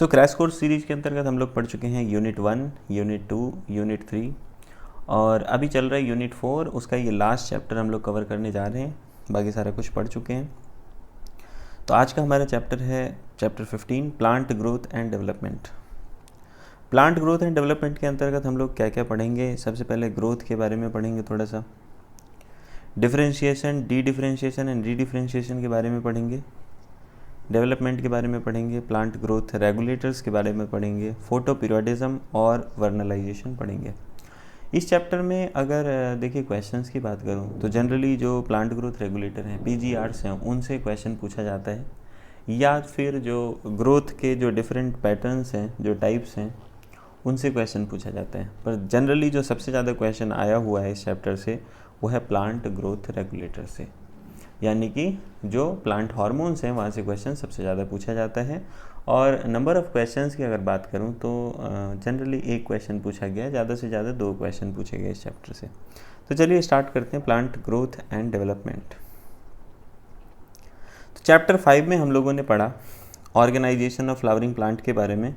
Crash course series के अंतर्गत हम लोग पढ़ चुके हैं यूनिट 1, यूनिट 2, यूनिट 3 और अभी चल रहा है यूनिट 4। उसका ये लास्ट चैप्टर हम लोग कवर करने जा रहे हैं, बाकी सारा कुछ पढ़ चुके हैं। तो आज का हमारा चैप्टर है chapter 15, plant growth and development. Plant growth and development के अंतर्गत हम लोग क्या क्या पढ़ेंगे? सबसे पहले ग्रोथ के बारे में पढ़ेंगे, थोड़ा सा differentiation, D differentiation and re differentiation के बारे में पढ़ेंगे, डेवलपमेंट के बारे में पढ़ेंगे, प्लांट ग्रोथ रेगुलेटर्स के बारे में पढ़ेंगे, फोटो पीरियोडिज्म और वर्नलाइजेशन पढ़ेंगे। इस चैप्टर में अगर देखिए क्वेश्चंस की बात करूं तो जनरली जो प्लांट ग्रोथ रेगुलेटर हैं, पीजीआरस हैं, उनसे क्वेश्चन पूछा जाता है, या फिर जो ग्रोथ के जो डिफरेंट पैटर्न्स हैं, जो टाइप्स हैं, उनसे क्वेश्चन पूछा जाता है। पर जनरली जो सबसे ज़्यादा क्वेश्चन आया हुआ है इस चैप्टर से वो है प्लांट ग्रोथ रेगुलेटर से, यानी कि जो प्लांट हार्मोन्स हैं वहाँ से क्वेश्चन सबसे ज़्यादा पूछा जाता है। और नंबर ऑफ़ क्वेश्चंस की अगर बात करूँ तो जनरली एक क्वेश्चन पूछा गया, ज़्यादा से ज़्यादा 2 क्वेश्चन पूछे गए इस चैप्टर से। तो चलिए स्टार्ट करते हैं प्लांट ग्रोथ एंड डेवलपमेंट। तो चैप्टर 5 में हम लोगों ने पढ़ा ऑर्गेनाइजेशन ऑफ फ्लावरिंग प्लांट के बारे में।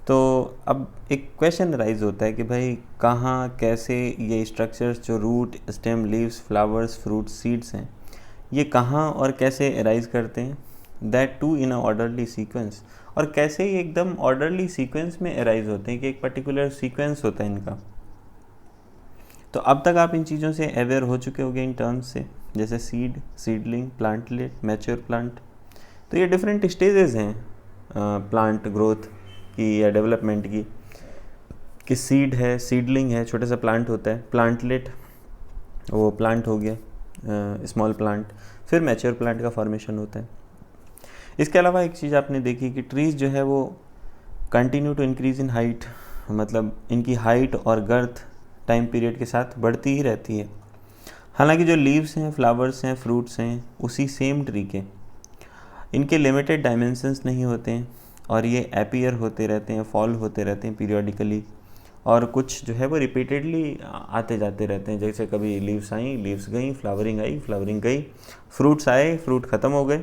तो अब एक क्वेश्चन राइज होता है कि भाई कहाँ कैसे ये स्ट्रक्चर्स जो root, stem, leaves, flowers, fruit, seeds हैं, ये कहाँ और कैसे अराइज करते हैं, that too in a orderly sequence, और कैसे ये एकदम ऑर्डरली सीक्वेंस में अराइज होते हैं कि एक पर्टिकुलर सीक्वेंस होता है इनका। तो अब तक आप इन चीज़ों से अवेयर हो चुके होंगे इन टर्म्स से, जैसे seed, seedling, plantlet, mature plant. तो ये डिफरेंट स्टेजेस हैं प्लांट ग्रोथ की या डेवलपमेंट की, कि सीड है, सीडलिंग है, छोटा सा प्लांट होता है, प्लांटलेट वो प्लांट हो गया, स्मॉल प्लांट, फिर मैच्योर प्लांट का फॉर्मेशन होता है। इसके अलावा एक चीज़ आपने देखी कि ट्रीज़ जो है वो continue to increase in height, मतलब इनकी हाइट और गर्थ टाइम पीरियड के साथ बढ़ती ही रहती है। हालांकि जो लीव्स हैं, फ्लावर्स हैं, फ्रूट्स हैं, उसी सेम ट्री के, इनके लिमिटेड डायमेंशंस नहीं होते हैं और ये अपीयर होते रहते हैं, फॉल होते रहते हैं पीरियडिकली, और कुछ जो है वो रिपीटेडली आते जाते रहते हैं। जैसे कभी लीव्स आई, लीव्स गई, फ्लावरिंग आई, फ्लावरिंग गई, फ्रूट्स आए, फ्रूट ख़त्म हो गए।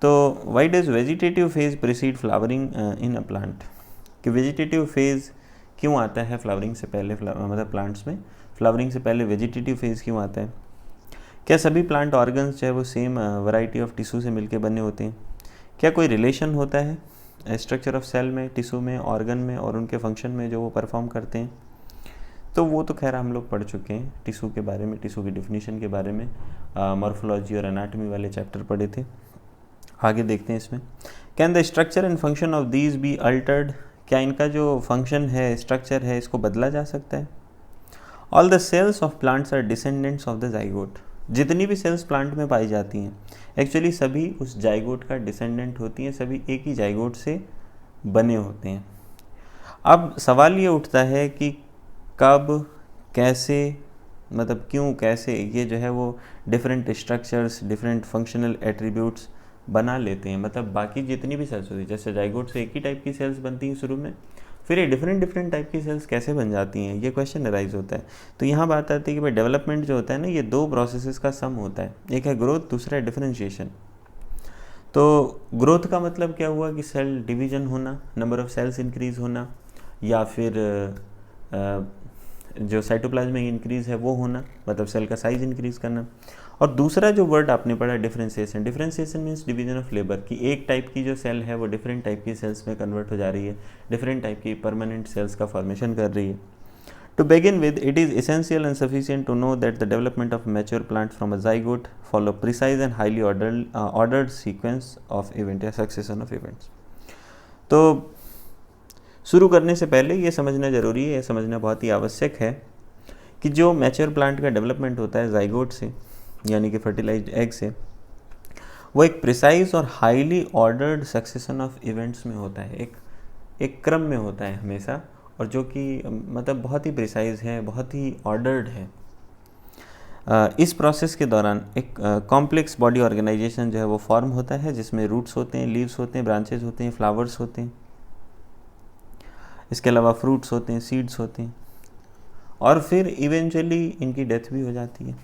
तो why does vegetative phase preceded flowering in a plant, कि वेजिटेटिव फेज़ क्यों आता है फ्लावरिंग से पहले, मतलब प्लांट्स में फ्लावरिंग से पहले वेजिटेटिव फेज़ क्यों आता है? क्या सभी प्लांट ऑर्गन्स जो है वो सेम वैरायटी ऑफ टिश्यू से मिलके बने होते हैं? क्या कोई रिलेशन होता है स्ट्रक्चर ऑफ सेल में, टिश्यू में, ऑर्गन में और उनके फंक्शन में जो वो परफॉर्म करते हैं? तो वो तो खैर हम लोग पढ़ चुके हैं टिश्यू के बारे में, टिश्यू की डिफिनीशन के बारे में, मॉर्फोलॉजी और एनाटॉमी वाले चैप्टर पढ़े थे। आगे देखते हैं इसमें, can the structure and function of these be altered, क्या इनका जो फंक्शन है, स्ट्रक्चर है, इसको बदला जा सकता है? All the cells of plants are descendants of the zygote, जितनी भी सेल्स प्लांट में पाई जाती हैं एक्चुअली सभी उस जाइगोट का डिसेंडेंट होती हैं, सभी एक ही जाइगोट से बने होते हैं। अब सवाल ये उठता है कि कब, कैसे, मतलब क्यों, कैसे ये जो है वो different structures, different functional attributes बना लेते हैं। मतलब बाकी जितनी भी सेल्स होती है, जैसे जाइगोट से एक ही टाइप की सेल्स बनती हैं शुरू में, फिर ये डिफरेंट टाइप की सेल्स कैसे बन जाती हैं, ये क्वेश्चन अराइज होता है। तो यहाँ बात आती है कि भाई डेवलपमेंट जो होता है ना, ये 2 प्रोसेसेस का सम होता है, एक है ग्रोथ, दूसरा है डिफरेंशिएशन। तो ग्रोथ का मतलब क्या हुआ कि सेल डिवीजन होना, नंबर ऑफ सेल्स इंक्रीज होना, या फिर जो साइटोप्लाज्म में इंक्रीज है वो होना, मतलब सेल का साइज इंक्रीज करना। और दूसरा जो वर्ड आपने पढ़ा differentiation, differentiation means division of labour, कि एक टाइप की जो सेल है वो डिफरेंट टाइप की सेल्स में कन्वर्ट हो जा रही है, डिफरेंट टाइप की परमानेंट सेल्स का फॉर्मेशन कर रही है। To begin with, it is essential and sufficient to know that the development of mature plant from a zygote follow precise and highly ordered sequence of event या succession of events। तो शुरू करने से पहले ये समझना ज़रूरी है, ये समझना बहुत ही आवश्यक है कि जो मैच्योर प्लांट का डेवलपमेंट होता है जाइगोट से, यानी कि फर्टिलाइज्ड एग से, वो एक प्रिसाइज और highly ordered succession of events में होता है, एक क्रम में होता है हमेशा, और जो कि मतलब बहुत ही प्रिसाइज है, बहुत ही ऑर्डर्ड है। इस प्रोसेस के दौरान एक कॉम्प्लेक्स बॉडी ऑर्गेनाइजेशन जो है वो फॉर्म होता है, जिसमें रूट्स होते हैं, लीव्स होते हैं, ब्रांचेज होते हैं, फ्लावर्स होते हैं, इसके अलावा फ्रूट्स होते हैं, सीड्स होते हैं, और फिर इवेंचुअली इनकी डेथ भी हो जाती है।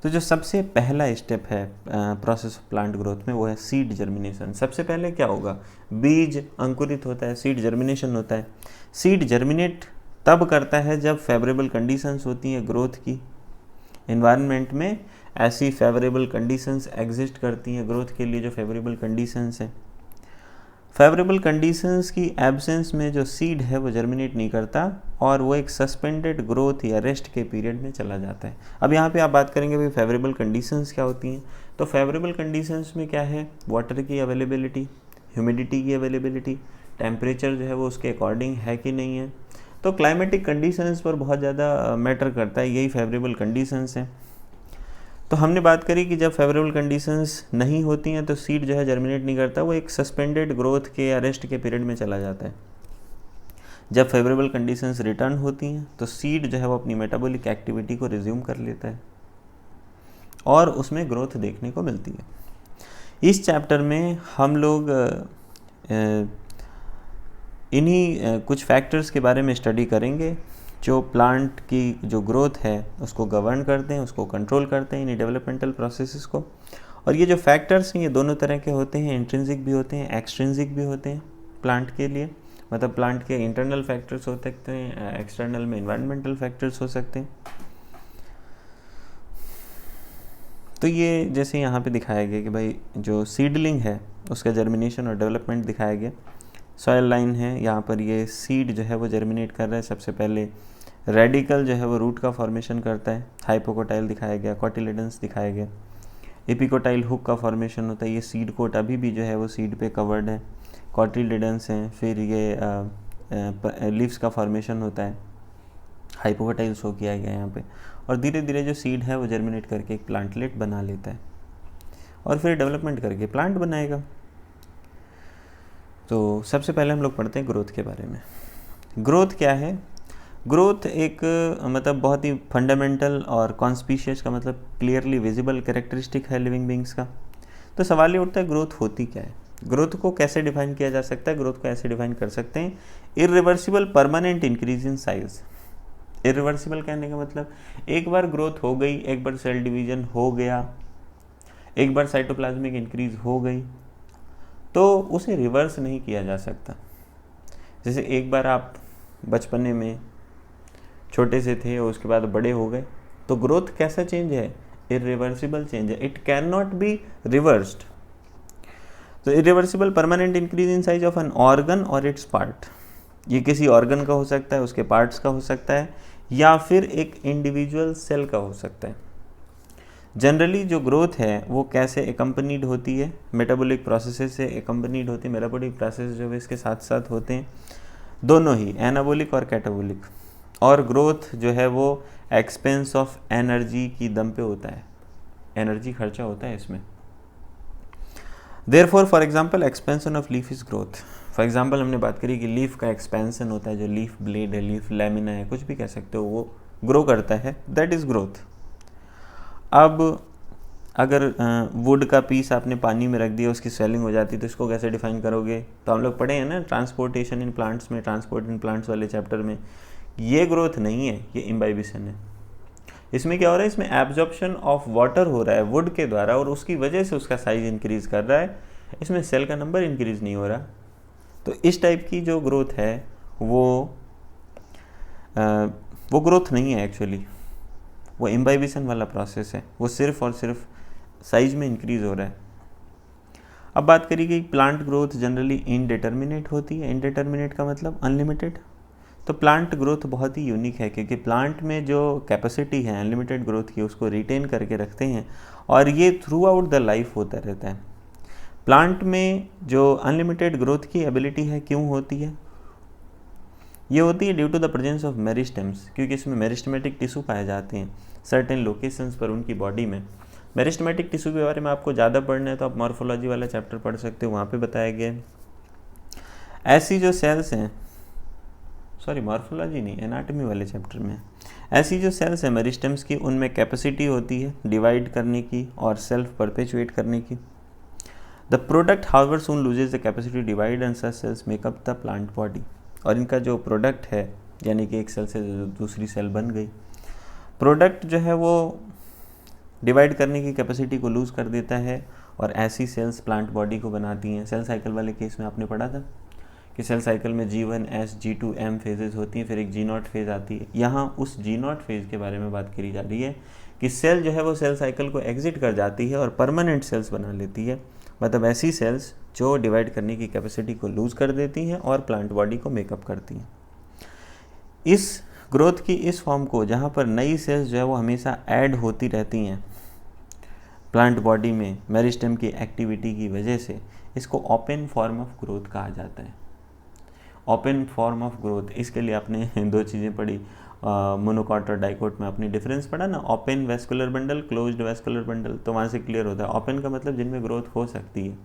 तो जो सबसे पहला स्टेप है प्रोसेस ऑफ प्लांट ग्रोथ में वो है सीड जर्मिनेशन। सबसे पहले क्या होगा, बीज अंकुरित होता है, सीड जर्मिनेशन होता है। सीड जर्मिनेट तब करता है जब फेवरेबल कंडीशंस होती हैं ग्रोथ की, एनवायरनमेंट में ऐसी फेवरेबल कंडीशंस एग्जिस्ट करती हैं ग्रोथ के लिए, जो फेवरेबल कंडीशंस हैं। फेवरेबल कंडीशंस की एब्सेंस में जो सीड है वो जर्मिनेट नहीं करता और वो एक सस्पेंडेड ग्रोथ या रेस्ट के पीरियड में चला जाता है। अब यहाँ पे आप बात करेंगे भाई फेवरेबल कंडीशंस क्या होती हैं, तो फेवरेबल कंडीशंस में क्या है, वाटर की अवेलेबिलिटी, ह्यूमिडिटी की अवेलेबिलिटी, टेम्परेचर जो है वो उसके अकॉर्डिंग है कि नहीं है। तो क्लाइमेटिक कंडीशंस पर बहुत ज़्यादा मैटर करता है, यही फेवरेबल कंडीशंस हैं। तो हमने बात करी कि जब फेवरेबल कंडीशंस नहीं होती हैं तो सीड जो है जर्मिनेट नहीं करता, वो एक सस्पेंडेड ग्रोथ के या रेस्ट के पीरियड में चला जाता है। जब फेवरेबल कंडीशंस रिटर्न होती हैं तो सीड जो है वो अपनी मेटाबॉलिक एक्टिविटी को रिज्यूम कर लेता है और उसमें ग्रोथ देखने को मिलती है। इस चैप्टर में हम लोग इन्हीं कुछ फैक्टर्स के बारे में स्टडी करेंगे जो प्लांट की जो ग्रोथ है उसको गवर्न करते हैं, उसको कंट्रोल करते हैं, इन्हीं डेवलपमेंटल प्रोसेसेस को। और ये जो फैक्टर्स हैं ये दोनों तरह के होते हैं, इंट्रिंसिक भी होते हैं, एक्सट्रिंसिक भी होते हैं प्लांट के लिए। मतलब प्लांट के इंटरनल फैक्टर्स हो सकते हैं, एक्सटर्नल में इन्वायरमेंटल फैक्टर्स हो सकते हैं। तो ये जैसे यहाँ पे दिखाया गया कि भाई जो सीडलिंग है उसका जर्मिनेशन और डेवलपमेंट दिखाया गया। सॉयल लाइन है, यहाँ पर ये सीड जो है वो जर्मिनेट कर रहा है। सबसे पहले रेडिकल जो है वो रूट का फॉर्मेशन करता है, हाइपोकोटाइल दिखाया गया, कॉटिलेडन्स दिखाया गया, एपिकोटाइल हुक का फॉर्मेशन होता है। ये सीड कोट अभी भी जो है वो सीड पे कवर्ड है, कॉटिलेडन्स हैं। फिर ये लीव्स का फॉर्मेशन होता है, हाइपोकोटाइल शो किया गया है यहाँ पे। और धीरे धीरे जो सीड है वो जर्मिनेट करके एक प्लांटलेट बना लेता है और फिर डेवलपमेंट करके प्लांट बनाएगा। तो सबसे पहले हम लोग पढ़ते हैं ग्रोथ के बारे में। ग्रोथ क्या है, ग्रोथ एक मतलब बहुत ही फंडामेंटल और कॉन्स्पीशियस का मतलब क्लियरली विजिबल कैरेक्टरिस्टिक है लिविंग बींग्स का। तो सवाल ये उठता है ग्रोथ होती क्या है, ग्रोथ को कैसे डिफाइन किया जा सकता है। ग्रोथ को ऐसे डिफाइन कर सकते हैं, irreversible permanent increase in size. Irreversible कहने का मतलब एक बार ग्रोथ हो गई, एक बार सेल डिवीजन हो गया, एक बार साइटोप्लाज्मिक इंक्रीज हो गई, तो उसे रिवर्स नहीं किया जा सकता। जैसे एक बार आप बचपने में छोटे से थे और उसके बाद बड़े हो गए, तो ग्रोथ कैसा चेंज है, इरिवर्सिबल चेंज है, it can not be reversed. तो irreversible permanent increase in size of an organ और इट्स पार्ट, ये किसी ऑर्गन का हो सकता है, उसके पार्ट्स का हो सकता है, या फिर एक इंडिविजुअल सेल का हो सकता है। जनरली जो ग्रोथ है वो कैसे एकम्पनीड होती है, मेटाबॉलिक प्रोसेसेस से एकम्पनीड होती है। मेटाबॉलिक प्रोसेस जो है इसके साथ साथ होते हैं, दोनों ही एनाबॉलिक और कैटाबॉलिक। और ग्रोथ जो है वो एक्सपेंस ऑफ एनर्जी की दम पे होता है, एनर्जी खर्चा होता है इसमें। Therefore for example expansion of leaf is growth. For example हमने बात करी कि लीफ का एक्सपेंशन होता है, जो लीफ ब्लेड है, लीफ लैमिना है, कुछ भी कह सकते हो, वो ग्रो करता है, दैट इज ग्रोथ। अब अगर वुड का पीस आपने पानी में रख दिया, उसकी स्वेलिंग हो जाती है, तो इसको कैसे डिफाइन करोगे। तो हम लोग पढ़े हैं ना ट्रांसपोर्टेशन इन प्लांट्स में, ट्रांसपोर्ट इन प्लांट्स वाले चैप्टर में। ये ग्रोथ नहीं है, ये इम्बाइबिशन है। इसमें क्या हो रहा है, इसमें एब्जॉर्प्शन ऑफ वाटर हो रहा है वुड के द्वारा और उसकी वजह से उसका साइज इंक्रीज कर रहा है, इसमें सेल का नंबर इंक्रीज नहीं हो रहा। तो इस टाइप की जो ग्रोथ है वो ग्रोथ नहीं है एक्चुअली, वो इम्बाइबिशन वाला प्रोसेस है, वो सिर्फ और सिर्फ साइज में इंक्रीज हो रहा है। अब बात करी कि प्लांट ग्रोथ जनरली इनडिटर्मिनेट होती है। इनडिटर्मिनेट का मतलब अनलिमिटेड। तो प्लांट ग्रोथ बहुत ही यूनिक है क्योंकि प्लांट में जो कैपेसिटी है अनलिमिटेड ग्रोथ की, उसको रिटेन करके रखते हैं और ये थ्रू आउट द लाइफ होता रहता है। प्लांट में जो अनलिमिटेड ग्रोथ की एबिलिटी है क्यों होती है, ये होती है due to the presence of meristems, क्योंकि इसमें मेरिस्टेमेटिक टिश्यू पाए जाते हैं सर्टेन लोकेशंस पर उनकी बॉडी में। मेरिस्टेमेटिक टिश्यू के बारे में आपको ज़्यादा पढ़ना है तो आप मॉर्फोलॉजी वाला चैप्टर पढ़ सकते हो, वहाँ पे बताया गया है। ऐसी जो सेल्स हैं, सॉरी मॉर्फोलॉजी नहीं, एनाटॉमी वाले चैप्टर में, ऐसी जो सेल्स हैं मेरिस्टेम्स की, उनमें कैपेसिटी होती है डिवाइड करने की और सेल्फ परपेचुएट करने की। The product however soon loses the capacity divide and such cells make up the plant body. और इनका जो प्रोडक्ट है, यानी कि एक सेल से जो दूसरी सेल बन गई, प्रोडक्ट जो है वो डिवाइड करने की कैपेसिटी को लूज़ कर देता है और ऐसी सेल्स प्लांट बॉडी को बनाती हैं। सेल साइकिल वाले केस में आपने पढ़ा था कि सेल साइकिल में G1, S, G2, M phases होती हैं, फिर एक G0 फेज़ आती है। यहाँ उस G0 फेज़ के बारे में बात करी जा रही है कि सेल जो है वो सेल साइकिल को एग्जिट कर जाती है और परमानेंट सेल्स बना लेती है, मतलब ऐसी सेल्स जो डिवाइड करने की कैपेसिटी को लूज़ कर देती हैं और प्लांट बॉडी को मेकअप करती हैं। इस ग्रोथ की इस फॉर्म को, जहाँ पर नई सेल्स जो है वो हमेशा ऐड होती रहती हैं प्लांट बॉडी में मेरिस्टेम की एक्टिविटी की वजह से, इसको ओपन फॉर्म ऑफ ग्रोथ कहा जाता है। ओपन फॉर्म ऑफ ग्रोथ, इसके लिए आपने दो चीज़ें पढ़ी, मोनोकॉट और डाइकोट में आपने डिफरेंस पढ़ा ना, open vascular bundle, closed vascular bundle, तो वहाँ से क्लियर होता है। ओपन का मतलब जिनमें ग्रोथ हो सकती है,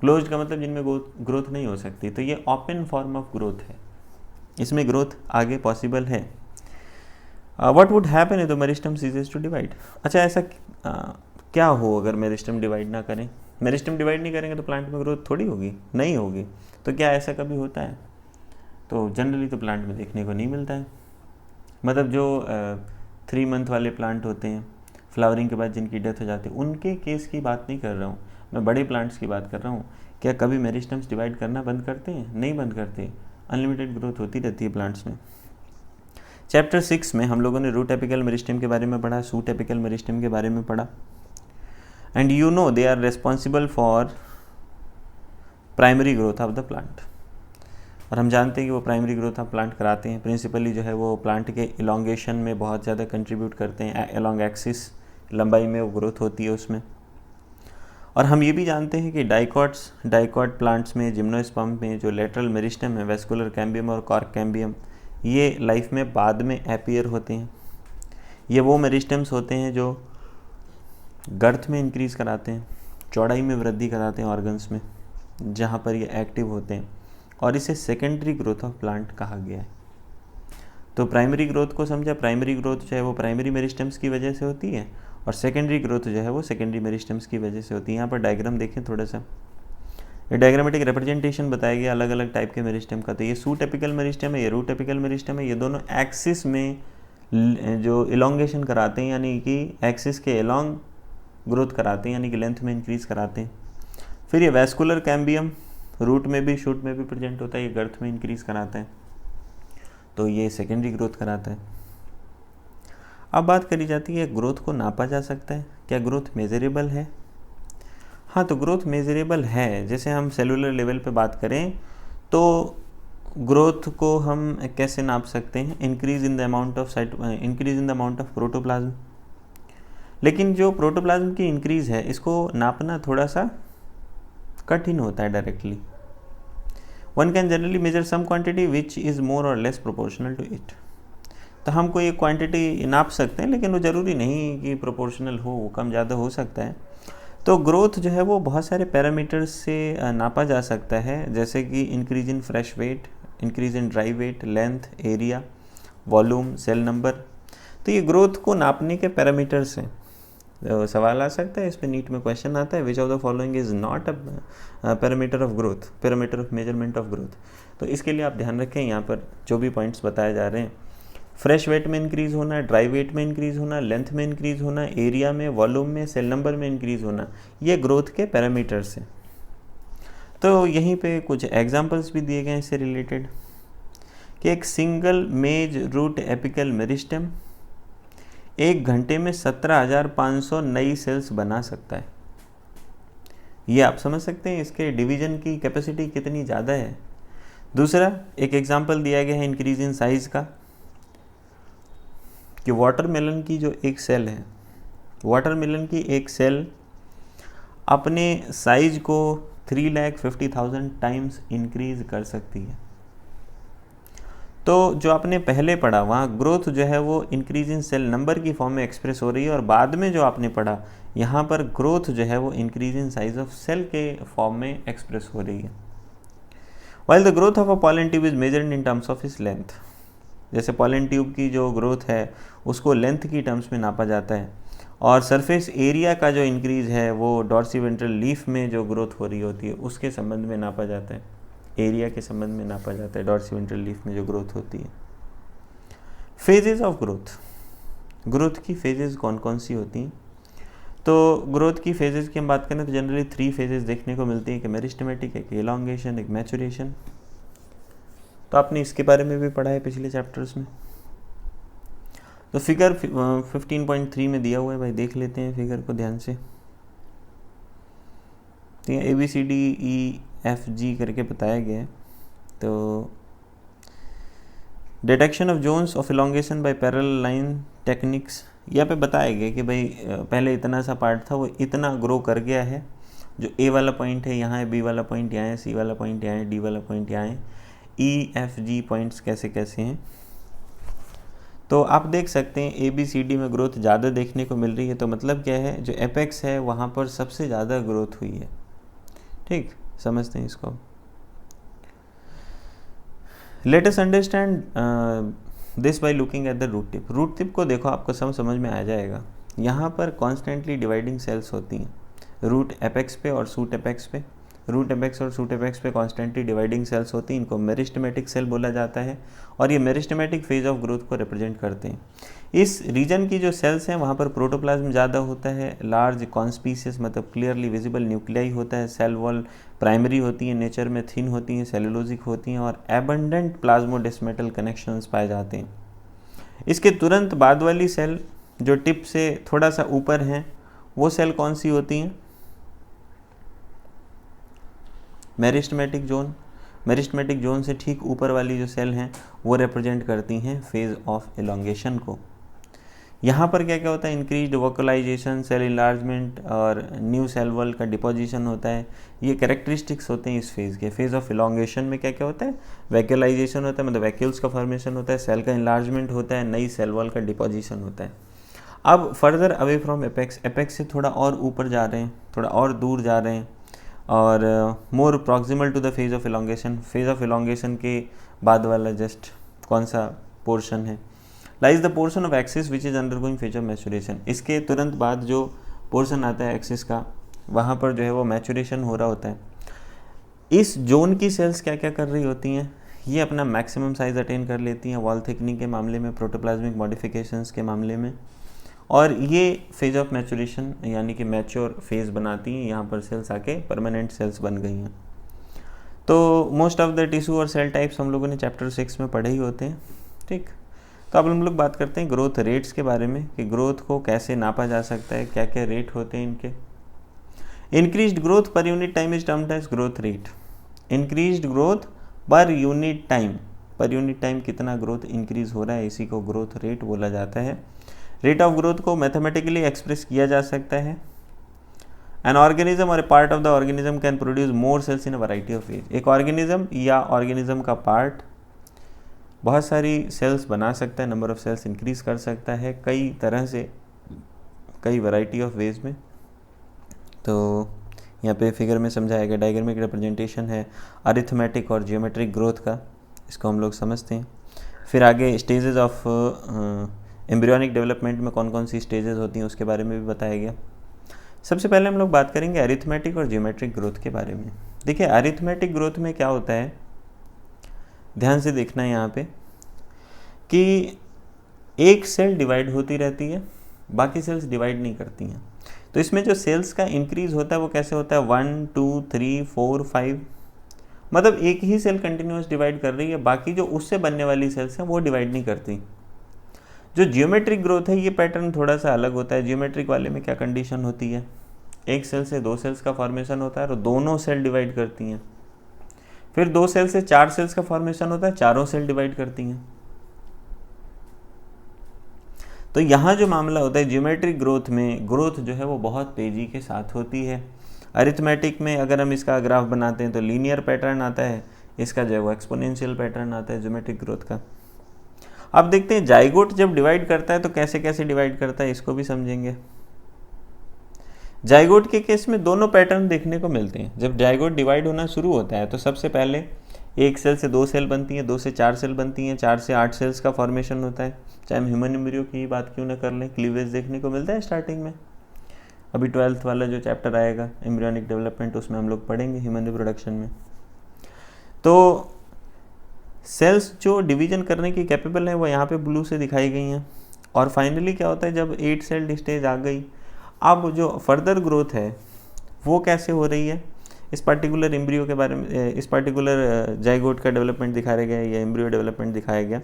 क्लोज्ड का मतलब जिनमें ग्रोथ नहीं हो सकती। तो ये ओपन फॉर्म ऑफ ग्रोथ है, इसमें ग्रोथ आगे पॉसिबल है। What would happen if the meristem ceases to divide. अच्छा, ऐसा क्या हो अगर मेरिस्टेम डिवाइड ना करें? मेरिस्टेम डिवाइड नहीं करेंगे तो प्लांट में ग्रोथ थोड़ी होगी, नहीं होगी। तो क्या ऐसा कभी होता है? तो जनरली तो प्लांट में देखने को नहीं मिलता है। मतलब जो 3 मंथ वाले प्लांट होते हैं, फ्लावरिंग के बाद जिनकी डेथ हो जाती है, उनके केस की बात नहीं कर रहा हूँ मैं, बड़े प्लांट्स की बात कर रहा हूँ। क्या कभी मेरिस्टेम्स डिवाइड करना बंद करते हैं? नहीं बंद करते, अनलिमिटेड ग्रोथ होती रहती है प्लांट्स में। चैप्टर 6 में हम लोगों ने रूट एपिकल मेरिस्टेम के बारे में पढ़ा, शूट एपिकल मेरिस्टेम के बारे में पढ़ा। And you know they are responsible for primary growth of the plant. और हम जानते हैं कि वो प्राइमरी ग्रोथ ऑफ प्लांट कराते हैं। प्रिंसिपली जो है वो प्लांट के इलोंगेशन में बहुत ज़्यादा कंट्रीब्यूट करते हैं, एलोंग एक्सिस लंबाई में वो ग्रोथ होती है उसमें। और हम ये भी जानते हैं कि डाइकॉट प्लांट्स में, जिम्नोस्पर्म में जो लेटरल मेरिस्टेम है, वेस्कुलर कैम्बियम और कॉर्क कैम्बियम, ये लाइफ में बाद में अपीयर होते हैं। ये वो मेरिस्टेम्स होते हैं जो गर्थ में इंक्रीज़ कराते हैं, चौड़ाई में वृद्धि कराते हैं ऑर्गन्स में, जहाँ पर ये एक्टिव होते हैं, और इसे सेकेंडरी ग्रोथ ऑफ प्लांट कहा गया है। तो प्राइमरी ग्रोथ को समझा, प्राइमरी ग्रोथ जो है वो प्राइमरी मेरिस्टेम्स की वजह से होती है और सेकेंडरी ग्रोथ जो है वो सेकेंडरी मेरिस्टेम्स की वजह से होती है। यहाँ पर डायग्राम देखें थोड़ा सा, ये डायग्रामेटिक रिप्रेजेंटेशन बताया गया अलग अलग टाइप के मेरिस्टेम का। तो ये सूट एपिकल मेरिस्टेम है, ये रूट एपिकल मेरिस्टेम है। ये दोनों एक्सिस में जो इलोंगेशन कराते हैं, यानी कि एक्सिस के एलोंग ग्रोथ कराते हैं, यानी कि लेंथ में इंक्रीज़ कराते हैं। फिर ये वेस्कुलर कैम्बियम रूट में भी, शूट में भी प्रेजेंट होता है, ये गर्थ में इंक्रीज़ कराता है, तो ये सेकेंडरी ग्रोथ कराता है। अब बात करी जाती है ग्रोथ को नापा जा सकता है, क्या ग्रोथ मेजरेबल है? हाँ, तो ग्रोथ मेजरेबल है। जैसे हम सेलुलर लेवल पे बात करें तो ग्रोथ को हम कैसे नाप सकते हैं? Increase in the amount of protoplasm. लेकिन जो प्रोटोप्लाज्म की इंक्रीज़ है, इसको नापना थोड़ा सा कठिन होता है directly. One can generally measure some quantity which is more or less proportional to it. तो हम कोई एक क्वांटिटी नाप सकते हैं, लेकिन वो ज़रूरी नहीं कि प्रोपोर्शनल हो, कम ज़्यादा हो सकता है। तो ग्रोथ जो है वो बहुत सारे पैरामीटर्स से नापा जा सकता है, जैसे कि increase in fresh weight, increase in dry weight, length, area, volume, cell number. तो ये ग्रोथ को नापने के पैरामीटर्स हैं। तो सवाल आ सकता है, इस पर नीट में क्वेश्चन आता है, which of the following is not a parameter of growth, parameter of measurement of growth. तो इसके लिए आप ध्यान रखें, यहाँ पर जो भी पॉइंट्स बताए जा रहे हैं, फ्रेश वेट में इंक्रीज़ होना, ड्राई वेट में इंक्रीज़ होना, लेंथ में इंक्रीज़ होना, एरिया में, वॉल्यूम में, सेल नंबर में इंक्रीज़ होना, ये ग्रोथ के पैरामीटर्स हैं। तो यहीं पे कुछ एग्जांपल्स भी दिए गए हैं इससे रिलेटेड, कि एक सिंगल मेज रूट एपिकल मेरिस्टेम 1 घंटे में 17,500 नई सेल्स बना सकता है। ये आप समझ सकते हैं इसके डिवीजन की कैपेसिटी कितनी ज़्यादा है। दूसरा एक एग्जांपल दिया गया है इंक्रीज इन साइज़ का, कि वाटरमेलन की जो एक सेल है, वाटरमेलन की एक सेल अपने साइज को 3,50,000 टाइम्स इंक्रीज कर सकती है। तो जो आपने पहले पढ़ा वहाँ ग्रोथ जो है वो इंक्रीज इन सेल नंबर की फॉर्म में एक्सप्रेस हो रही है, और बाद में जो आपने पढ़ा यहाँ पर ग्रोथ जो है वो increase in size of cell के फॉर्म में एक्सप्रेस हो रही है। While the growth of a pollen tube is measured in terms of its length. जैसे पॉलन ट्यूब की जो ग्रोथ है उसको लेंथ की टर्म्स में नापा जाता है, और सरफेस एरिया का जो इंक्रीज़ है वो डॉर्सीवेंट्रल लीफ में जो ग्रोथ हो रही होती है उसके संबंध में नापा जाता है, एरिया के संबंध में नापा जाता है, डॉर्सीवेंट्रल लीफ में जो ग्रोथ होती है। फेजेस ऑफ ग्रोथ, ग्रोथ की फेजेस कौन कौन सी होती हैं? तो ग्रोथ की फेजेस की हम बात करें तो जनरली 3 फेजेस देखने को मिलती हैं, एक मेरिस्टेमेटिक, एक एलोंगेशन, एक मैचुरेशन। तो आपने इसके बारे में भी पढ़ा है पिछले चैप्टर्स में। तो फिगर 15.3 में दिया हुआ है भाई, देख लेते हैं फिगर को ध्यान से। तो ये ABCDEFG करके बताया गया है। तो detection of zones of elongation by parallel line techniques, यहाँ पे बताया गया कि भाई पहले इतना सा पार्ट था, वो इतना ग्रो कर गया है, जो A वाला पॉइंट है यहाँ है, B वाला पॉइंट यहाँ है, C वाला पॉइंट यहाँ है, D वाला पॉइंट यहाँ है, EFG पॉइंट्स कैसे कैसे हैं। तो आप देख सकते हैं ABCD में ग्रोथ ज़्यादा देखने को मिल रही है। तो मतलब क्या है, जो एपेक्स है वहाँ पर सबसे ज़्यादा ग्रोथ हुई है। ठीक, समझते हैं इसको। Let us understand this by looking at the root tip. Root tip को देखो, आपको समझ में आ जाएगा। यहाँ पर कॉन्स्टेंटली डिवाइडिंग सेल्स होती हैं रूट एपेक्स पे और सूट एपेक्स पे। रूट एपेक्स और सूट एपेक्स पे कॉन्स्टेंटली डिवाइडिंग सेल्स होती हैं, इनको मेरिस्टेमेटिक सेल बोला जाता है, और ये मेरिस्टेमेटिक फेज ऑफ ग्रोथ को रिप्रेजेंट करते हैं। इस रीजन की जो सेल्स हैं वहाँ पर प्रोटोप्लाज्म ज़्यादा होता है, लार्ज कॉन्स्पीसियस मतलब क्लियरली विजिबल न्यूक्लियाई होता है, सेल वॉल प्राइमरी होती है, नेचर में थिन होती हैं, सेलुलोजिक होती हैं, और एबंडेंट प्लाज्मोडेस्मेटल कनेक्शंस पाए जाते हैं। इसके तुरंत बाद वाली सेल जो टिप से थोड़ा सा ऊपर हैं, वो सेल कौन सी होती हैं? Meristematic zone. मेरिस्टेमेटिक जोन से ठीक ऊपर वाली जो सेल हैं वो रिप्रेजेंट करती हैं फेज ऑफ एलोंगेशन को। यहाँ पर क्या क्या होता है? इंक्रीज्ड वोकलाइजेशन, सेल इनलार्जमेंट और न्यू सेल वॉल का डिपोजिशन होता है। ये कैरेक्टरिस्टिक्स होते हैं इस फेज़ के। फेज़ ऑफ एलोंगेशन में क्या क्या होता है? वैक्यूलाइजेशन होता है, मतलब वैक्यूल्स का फॉर्मेशन होता है, सेल का इनलार्जमेंट होता है, नई सेल वॉल का डिपोजिशन होता है। अब further away from apex, apex से थोड़ा और ऊपर जा रहे हैं, थोड़ा और दूर जा रहे हैं, और more proximal to the phase of elongation. Phase of elongation के बाद वाला जस्ट कौन सा पोर्शन है? Lies the portion of axis which is undergoing phase of maturation. इसके तुरंत बाद जो पोर्शन आता है एक्सिस का, वहाँ पर जो है वो मैचुरेशन हो रहा होता है। इस जोन की सेल्स क्या क्या कर रही होती हैं? ये अपना मैक्सिमम साइज अटेन कर लेती हैं वॉल थिकनिंग के मामले में, प्रोटोप्लाज्मिक मॉडिफिकेशंस के मामले में, और ये फेज ऑफ मैचुरेशन यानी कि मैच्योर फेज बनाती हैं। यहाँ पर सेल्स आके परमानेंट सेल्स बन गई हैं। तो मोस्ट ऑफ द टिश्यू और सेल टाइप्स हम लोगों ने चैप्टर 6 में पढ़े ही होते हैं। ठीक, तो अब हम लोग बात करते हैं ग्रोथ रेट्स के बारे में कि ग्रोथ को कैसे नापा जा सकता है, क्या क्या रेट होते हैं इनके। Increased growth per unit time is termed as growth rate. Increased growth per unit time कितना ग्रोथ इंक्रीज हो रहा है, इसी को ग्रोथ रेट बोला जाता है। रेट ऑफ ग्रोथ को मैथमेटिकली एक्सप्रेस किया जा सकता है। एन ऑर्गेनिज्म और a part of the organism can produce more cells in a variety of ways. एक ऑर्गेनिज्म या ऑर्गेनिज्म का पार्ट बहुत सारी सेल्स बना सकता है, नंबर ऑफ सेल्स इंक्रीज कर सकता है कई तरह से, कई वैरायटी ऑफ वेज में। तो यहाँ पे फिगर में समझाया गया, डायग्रामिक रिप्रेजेंटेशन है अरिथमेटिक और जियोमेट्रिक ग्रोथ का, इसको हम लोग समझते हैं। फिर आगे स्टेजेस ऑफ एम्ब्रियोनिक डेवलपमेंट में कौन कौन सी स्टेजेस होती हैं उसके बारे में भी बताया गया। सबसे पहले हम लोग बात करेंगे अरिथमेटिक और जियोमेट्रिक ग्रोथ के बारे में। देखिए अरिथमेटिक ग्रोथ में क्या होता है, ध्यान से देखना है यहाँ पे कि एक सेल डिवाइड होती रहती है, बाकी सेल्स डिवाइड नहीं करती हैं। तो इसमें जो सेल्स का इंक्रीज होता है वो कैसे होता है? 1 2 3 4 5, मतलब एक ही सेल कंटिन्यूस डिवाइड कर रही है, बाकी जो उससे बनने वाली सेल्स हैं वो डिवाइड नहीं करती। जो जियोमेट्रिक ग्रोथ है ये पैटर्न थोड़ा सा अलग होता है। जियोमेट्रिक वाले में क्या कंडीशन होती है? एक सेल से 2 सेल्स का फॉर्मेशन होता है और दोनों सेल डिवाइड करती हैं। फिर 2 सेल से 4 सेल्स का फॉर्मेशन होता है, चारों सेल डिवाइड करती हैं। तो यहाँ जो मामला होता है जियोमेट्रिक ग्रोथ में, ग्रोथ जो है वो बहुत तेज़ी के साथ होती है। अरिथमेटिक में अगर हम इसका ग्राफ बनाते हैं तो लीनियर पैटर्न आता है, इसका जो है वो एक्सपोनेंशियल पैटर्न आता है जियोमेट्रिक ग्रोथ का। अब देखते हैं जाइगोट जब डिवाइड करता है तो कैसे कैसे डिवाइड करता है, इसको भी समझेंगे। जाइगोट के केस में दोनों पैटर्न देखने को मिलते हैं। जब जाइगोट डिवाइड होना शुरू होता है तो सबसे पहले एक सेल से 2 सेल बनती हैं, 2 से 4 सेल बनती हैं, 4 से 8 सेल्स का फॉर्मेशन होता है। चाहे हम ह्यूमन एम्ब्रियो की ही बात क्यों ना कर लें, क्लीवेज देखने को मिलता है स्टार्टिंग में। अभी 12th वाला जो चैप्टर आएगा एम्ब्रियोनिक डेवलपमेंट, उसमें हम लोग पढ़ेंगे ह्यूमन रिप्रोडक्शन में। तो सेल्स जो डिवीजन करने की कैपेबल है वो यहाँ पे ब्लू से दिखाई गई हैं। और फाइनली क्या होता है, जब 8 सेल्ड स्टेज आ गई, अब जो फर्दर ग्रोथ है वो कैसे हो रही है, इस पर्टिकुलर एम्ब्रियो के बारे में, इस पर्टिकुलर जाइगोट का डेवलपमेंट दिखाया गया या एम्ब्रियो डेवलपमेंट दिखाया गया।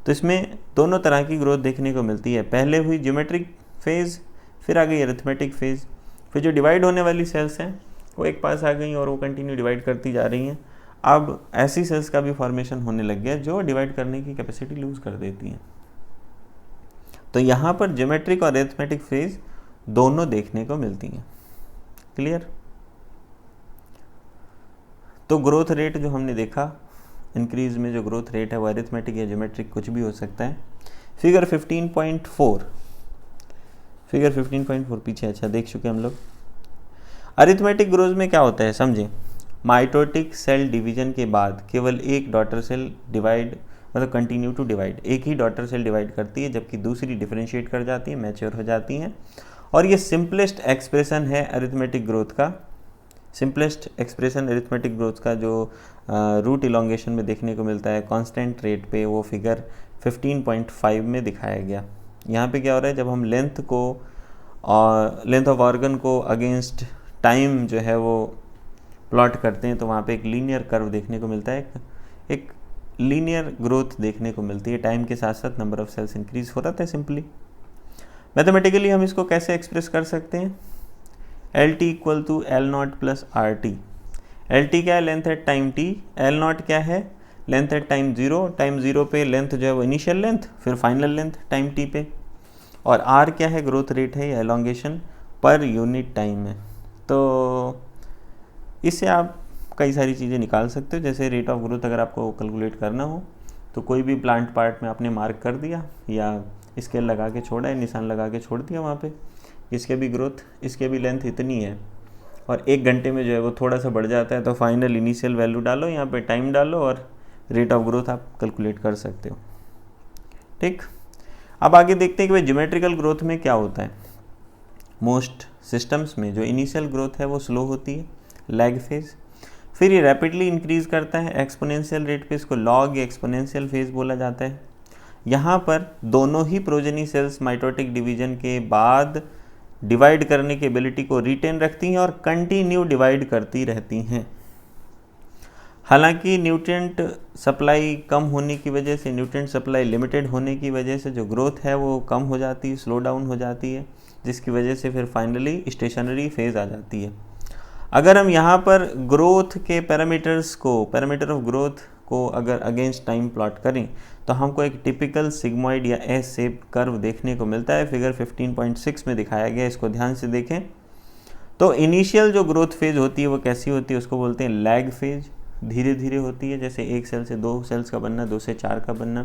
तो इसमें दोनों तरह की ग्रोथ देखने को मिलती है। पहले हुई ज्योमेट्रिक फेज़, फिर आ गई अरिथमेटिक फेज़। फिर जो डिवाइड होने वाली सेल्स हैं वो एक पास आ गई और वो कंटिन्यू डिवाइड करती जा रही हैं। अब ऐसी सेल्स का भी फॉर्मेशन होने लग गया जो डिवाइड करने की कैपेसिटी लूज़ कर देती हैं। तो यहाँ पर ज्योमेट्रिक और अरिथमेटिक फेज़ दोनों देखने को मिलती हैं। क्लियर? तो ग्रोथ रेट जो हमने देखा, इंक्रीज में जो ग्रोथ रेट है वो अरिथमेटिक या ज्योमेट्रिक कुछ भी हो सकता है। फिगर 15.4, फिगर 15.4 पीछे अच्छा देख चुके हम लोग। अरिथमेटिक ग्रोथ में क्या होता है समझें। माइटोटिक सेल डिवीजन के बाद केवल एक डॉटर सेल डिवाइड, मतलब कंटिन्यू टू डिवाइड, एक ही डॉटर सेल डिवाइड करती है जबकि दूसरी डिफरेंशिएट कर जाती है, मैच्योर हो जाती हैं। और ये सिंपलेस्ट एक्सप्रेशन है अरिथमेटिक ग्रोथ का। सिंपलेस्ट एक्सप्रेशन अरिथमेटिक ग्रोथ का जो रूट इलोंगेशन में देखने को मिलता है कांस्टेंट रेट पे, वो फिगर 15.5 में दिखाया गया। यहाँ पे क्या हो रहा है, जब हम लेंथ को लेंथ ऑफ ऑर्गन को अगेंस्ट टाइम जो है वो प्लॉट करते हैं तो वहाँ पे एक लीनियर कर्व देखने को मिलता है, एक लीनियर ग्रोथ देखने को मिलती है। टाइम के साथ साथ नंबर ऑफ सेल्स इंक्रीज हो रहा था सिंपली। मैथमेटिकली हम इसको कैसे एक्सप्रेस कर सकते हैं, L T equal to L not plus R T. L T क्या है, length at time T. L not क्या है, length at time zero. Time zero पे लेंथ जो है वो इनिशियल लेंथ, फिर फाइनल लेंथ टाइम टी पे। और आर क्या है, ग्रोथ रेट है या एलोंगेशन पर यूनिट टाइम है। तो इससे आप कई सारी चीज़ें निकाल सकते हो। जैसे रेट ऑफ ग्रोथ अगर आपको कैलकुलेट करना हो तो कोई भी प्लांट पार्ट में आपने मार्क कर दिया या स्केल लगा के छोड़ा है, निशान लगा के छोड़ दिया वहाँ पे, इसके भी ग्रोथ, इसके भी लेंथ इतनी है और 1 घंटे में जो है वो थोड़ा सा बढ़ जाता है, तो फाइनल इनिशियल वैल्यू डालो, यहाँ पे टाइम डालो और रेट ऑफ ग्रोथ आप कैलकुलेट कर सकते हो। ठीक, अब आगे देखते हैं कि भाई ज्योमेट्रिकल ग्रोथ में क्या होता है। मोस्ट सिस्टम्स में जो इनिशियल ग्रोथ है वो स्लो होती है, लैग फेज, फिर ये रैपिडली इंक्रीज करता है एक्सपोनेंशियल रेट पे, इसको लॉग या एक्सपोनेंशियल फेज बोला जाता है। यहाँ पर दोनों ही प्रोजेनी सेल्स माइटोटिक डिवीजन के बाद डिवाइड करने की एबिलिटी को रिटेन रखती हैं और कंटिन्यू डिवाइड करती रहती हैं। हालांकि न्यूट्रिएंट सप्लाई कम होने की वजह से, न्यूट्रिएंट सप्लाई लिमिटेड होने की वजह से जो ग्रोथ है वो कम हो जाती है, स्लो डाउन हो जाती है, जिसकी वजह से फिर फाइनली स्टेशनरी फेज आ जाती है। अगर हम यहाँ पर ग्रोथ के पैरामीटर्स को, पैरामीटर ऑफ ग्रोथ को अगर अगेंस्ट टाइम प्लॉट करें तो हमको एक टिपिकल सिग्मॉइड या एस शेप कर्व देखने को मिलता है। फिगर 15.6 में दिखाया गया, इसको ध्यान से देखें। तो इनिशियल जो ग्रोथ फेज होती है वो कैसी होती है, उसको बोलते हैं लैग फेज, धीरे धीरे होती है। जैसे 1 सेल से 2 सेल्स का बनना, 2 से 4 का बनना,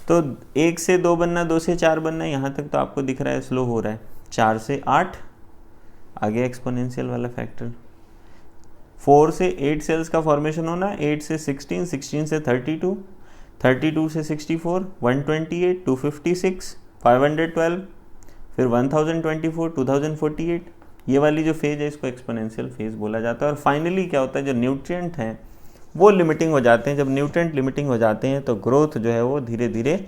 तो 1 से 2 बनना, 2 से 4 बनना, यहाँ तक तो आपको दिख रहा है स्लो हो रहा है। 4 से 8 आगे एक्सपोनेंशियल वाला फैक्टर, 4 से 8 सेल्स का फॉर्मेशन होना, 8 से 16, 16 से 32, 32 से 64, 128, 256, 512, फिर 1024, 2048, ये वाली जो फेज है इसको एक्सपोनेंशियल फेज बोला जाता है। और फाइनली क्या होता है, जो न्यूट्रिएंट हैं वो लिमिटिंग हो जाते हैं। जब न्यूट्रिएंट लिमिटिंग हो जाते हैं तो ग्रोथ जो है वो धीरे धीरे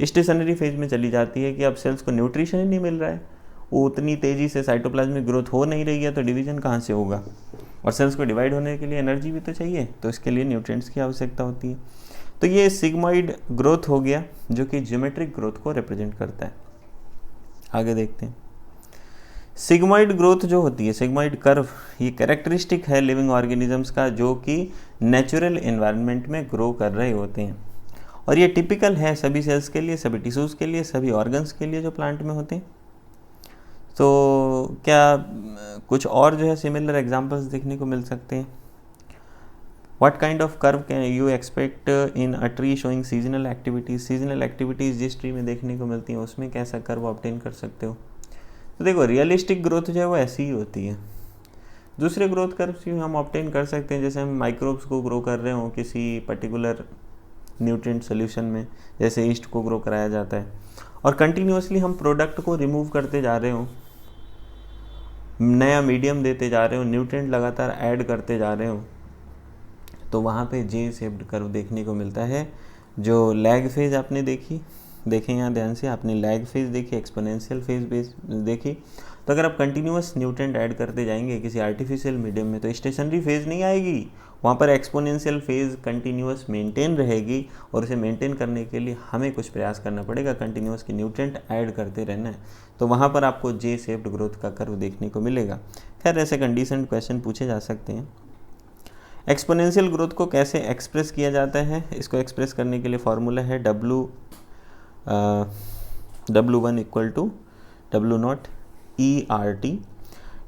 स्टेशनरी फेज में चली जाती है कि अब सेल्स को न्यूट्रिशन ही नहीं मिल रहा है, वो उतनी तेज़ी से साइटोप्लाज्मिक ग्रोथ हो नहीं रही है, तो डिवीजन कहाँ से होगा। और सेल्स को डिवाइड होने के लिए एनर्जी भी तो चाहिए, तो इसके लिए न्यूट्रिएंट्स की आवश्यकता होती है। तो ये सिग्मॉइड ग्रोथ हो गया जो कि ज्योमेट्रिक ग्रोथ को रिप्रेजेंट करता है। आगे देखते हैं, सिग्मॉइड ग्रोथ जो होती है, सिग्मॉइड कर्व, ये कैरेक्टरिस्टिक है लिविंग ऑर्गेनिजम्स का जो कि नेचुरल एनवायरनमेंट में ग्रो कर रहे होते हैं। और ये टिपिकल है सभी सेल्स के लिए, सभी टिश्यूज़ के लिए, सभी ऑर्गन्स के लिए जो प्लांट में होते हैं। तो क्या कुछ और जो है सिमिलर एग्जांपल्स देखने को मिल सकते हैं। What kind of curve can you expect in a tree showing seasonal activities. Seasonal activities जिस ट्री में देखने को मिलती हैं उसमें कैसा कर्व ऑब्टेन कर सकते हो। तो देखो, रियलिस्टिक ग्रोथ जो है वो ऐसी ही होती है। दूसरे ग्रोथ कर्व्स भी हम ऑब्टेन कर सकते हैं, जैसे हम माइक्रोब्स को ग्रो कर रहे हों किसी पर्टिकुलर न्यूट्रिएंट सोल्यूशन में, जैसे ईस्ट को ग्रो कराया जाता है, और कंटिन्यूसली हम प्रोडक्ट को रिमूव करते जा रहे हों, नया मीडियम देते जा रहे हो, न्यूट्रिएंट लगातार ऐड करते जा रहे हो, तो वहाँ पे जे शेप्ड कर्व देखने को मिलता है। जो लैग फेज आपने देखें यहाँ ध्यान से, आपने लैग फेज देखी, एक्सपोनेंशियल फेज बेस देखी, तो अगर आप कंटिन्यूस न्यूट्रिएंट ऐड करते जाएंगे किसी आर्टिफिशियल मीडियम में तो स्टेशनरी फेज़ नहीं आएगी, वहाँ पर एक्सपोनेंशियल फेज़ कंटिन्यूस मेंटेन रहेगी, और उसे मेंटेन करने के लिए हमें कुछ प्रयास करना पड़ेगा, कंटिन्यूस की न्यूट्रिएंट ऐड करते रहना है, तो वहाँ पर आपको जे शेप्ड ग्रोथ का कर्व देखने को मिलेगा। खैर ऐसे कंडीशन क्वेश्चन पूछे जा सकते हैं। एक्सपोनेंशियल ग्रोथ को कैसे एक्सप्रेस किया जाता है, इसको एक्सप्रेस करने के लिए फॉर्मूला है W1 equal to W0 ERT।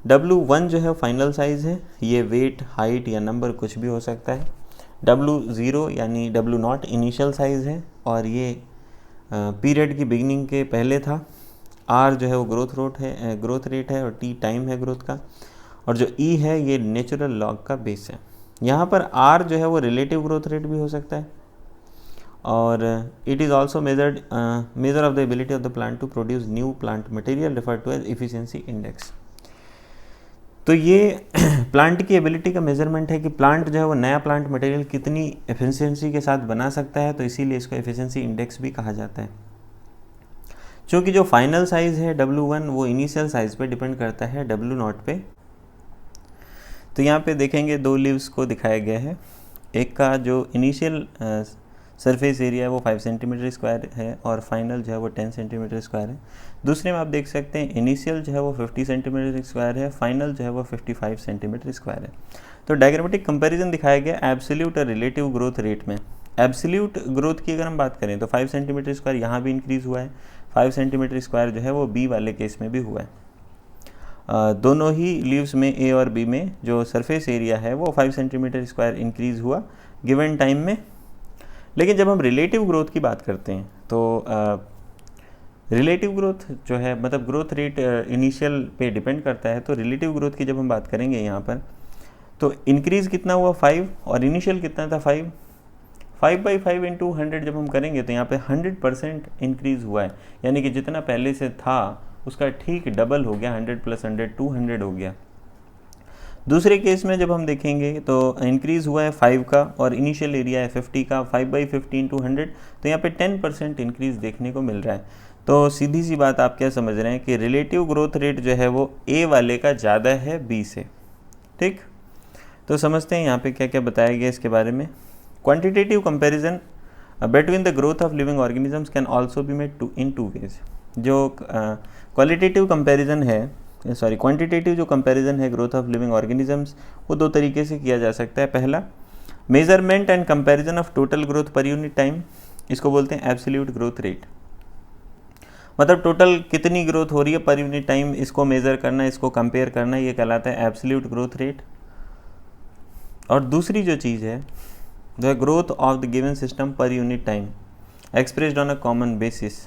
W1 जो है फाइनल साइज़ है, ये वेट, हाइट या नंबर कुछ भी हो सकता है। W0 यानी W0 इनिशियल साइज़ है और ये पीरियड की बिगिनिंग के पहले था। R जो है वो ग्रोथ रेट है और T टाइम है ग्रोथ का, और जो E है ये नेचुरल लॉग का बेस है। यहाँ पर R जो है वो रिलेटिव ग्रोथ रेट भी हो सकता है, और it is also measure of the ability of the plant to produce new plant material refer to as efficiency index. तो ये प्लांट की एबिलिटी का मेजरमेंट है कि प्लांट जो है वो नया प्लांट मटेरियल कितनी एफिशिएंसी के साथ बना सकता है, तो इसीलिए इसको एफिशिएंसी इंडेक्स भी कहा जाता है। क्योंकि जो फाइनल साइज़ है W1 वो इनिशियल साइज़ पे डिपेंड करता है W0 पे। तो यहाँ पे देखेंगे दो लीव्स को दिखाया गया है, एक का जो इनिशियल सरफेस एरिया है वो 5 सेंटीमीटर स्क्वायर है और फाइनल जो है वो 10 सेंटीमीटर स्क्वायर है। दूसरे में आप देख सकते हैं इनिशियल जो है वो 50 सेंटीमीटर स्क्वायर है, फाइनल जो है वो 55 सेंटीमीटर स्क्वायर है। तो डायग्रामेटिक कंपैरिजन दिखाया गया एब्सोल्यूट और रिलेटिव ग्रोथ रेट में। एब्सोल्यूट ग्रोथ की अगर हम बात करें तो 5 सेंटीमीटर स्क्वायर यहाँ भी इंक्रीज़ हुआ है, 5 सेंटीमीटर स्क्वायर जो है वो बी वाले केस में भी हुआ है। दोनों ही लीव्स में ए और बी में जो सरफेस एरिया है वो 5 सेंटीमीटर स्क्वायर इंक्रीज़ हुआ गिवन टाइम में। लेकिन जब हम रिलेटिव ग्रोथ की बात करते हैं तो रिलेटिव ग्रोथ जो है मतलब ग्रोथ रेट इनिशियल पे डिपेंड करता है, तो रिलेटिव ग्रोथ की जब हम बात करेंगे यहाँ पर तो इंक्रीज़ कितना हुआ 5 और इनिशियल कितना था 5/5 इंटू 100 जब हम करेंगे तो यहाँ पे 100% इंक्रीज़ हुआ है, यानी कि जितना पहले से था उसका ठीक डबल हो गया, 100 + 100 200 हो गया। दूसरे केस में जब हम देखेंगे तो इंक्रीज़ हुआ है 5 का और इनिशियल एरिया है 50 का, 5/50 इंटू 100, तो यहाँ पे 10% इंक्रीज़ देखने को मिल रहा है। तो सीधी सी बात आप क्या समझ रहे हैं कि रिलेटिव ग्रोथ रेट जो है वो ए वाले का ज़्यादा है बी से। ठीक, तो समझते हैं यहाँ पे क्या क्या बताया गया इसके बारे में। Quantitative comparison between the growth of living organisms can also be made in two ways. जो क्वालिटेटिव कंपेरिजन है क्वांटिटेटिव जो कंपैरिजन है ग्रोथ ऑफ लिविंग ऑर्गेनिजम्स वो दो तरीके से किया जा सकता है। पहला, measurement and comparison of total growth per unit time, इसको बोलते हैं एब्सोल्यूट ग्रोथ रेट। मतलब टोटल कितनी ग्रोथ हो रही है पर यूनिट टाइम, इसको मेज़र करना, इसको कंपेयर करना, ये कहलाता है एब्सोल्यूट ग्रोथ रेट। और दूसरी जो चीज़ है the growth of the given system पर unit time expressed on a common basis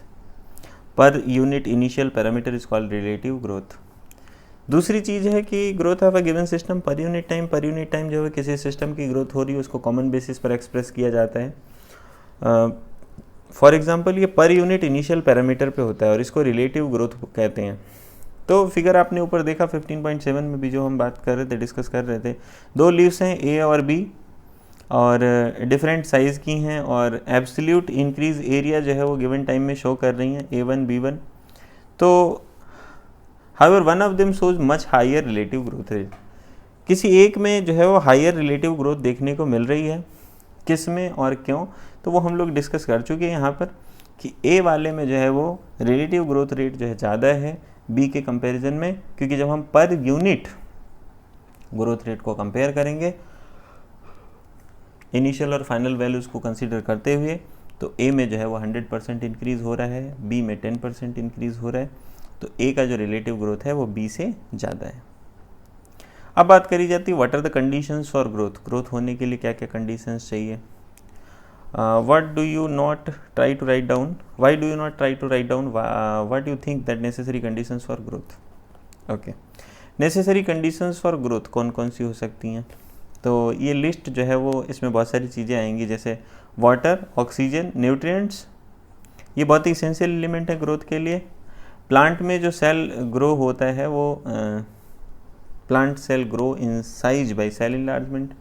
per unit initial parameter is called relative growth. दूसरी चीज़ है कि growth of a given system पर यूनिट टाइम जो है किसी सिस्टम की ग्रोथ हो रही है उसको कॉमन बेसिस पर एक्सप्रेस किया जाता है। फॉर एग्जांपल ये पर यूनिट इनिशियल पैरामीटर पे होता है और इसको रिलेटिव ग्रोथ कहते हैं। तो फिगर आपने ऊपर देखा 15.7 में भी जो हम बात कर रहे थे, डिस्कस कर रहे थे, दो लीव्स हैं ए और बी और डिफरेंट साइज़ की हैं और एब्सोल्यूट इंक्रीज एरिया जो है वो गिवन टाइम में शो कर रही हैं A1 B1। तो however one of them shows much higher relative growth rate. किसी एक में जो है वो हायर रिलेटिव ग्रोथ देखने को मिल रही है, किस में और क्यों, तो वो हम लोग डिस्कस कर चुके हैं यहाँ पर कि ए वाले में जो है वो रिलेटिव ग्रोथ रेट जो है ज़्यादा है बी के कंपैरिजन में, क्योंकि जब हम पर यूनिट ग्रोथ रेट को कंपेयर करेंगे इनिशियल और फाइनल वैल्यूज़ को कंसीडर करते हुए तो ए में जो है वो 100% इंक्रीज़ हो रहा है, बी में 10% इंक्रीज़ हो रहा है, तो ए का जो रिलेटिव ग्रोथ है वो बी से ज़्यादा है। अब बात करी जाती है what are the conditions for growth होने के लिए क्या क्या कंडीशंस चाहिए। What do you not try to write down, why do you not try to write down what you think that necessary conditions for growth. Okay, necessary conditions for growth कौन कौन सी हो सकती हैं, तो ये लिस्ट जो है वो इसमें बहुत सारी चीज़ें आएंगी, जैसे वाटर, ऑक्सीजन, न्यूट्रिएंट्स, ये बहुत ही इसेंशियल एलिमेंट है ग्रोथ के लिए। प्लांट में जो सेल ग्रो होता है वो plant cell grow in size by cell enlargement.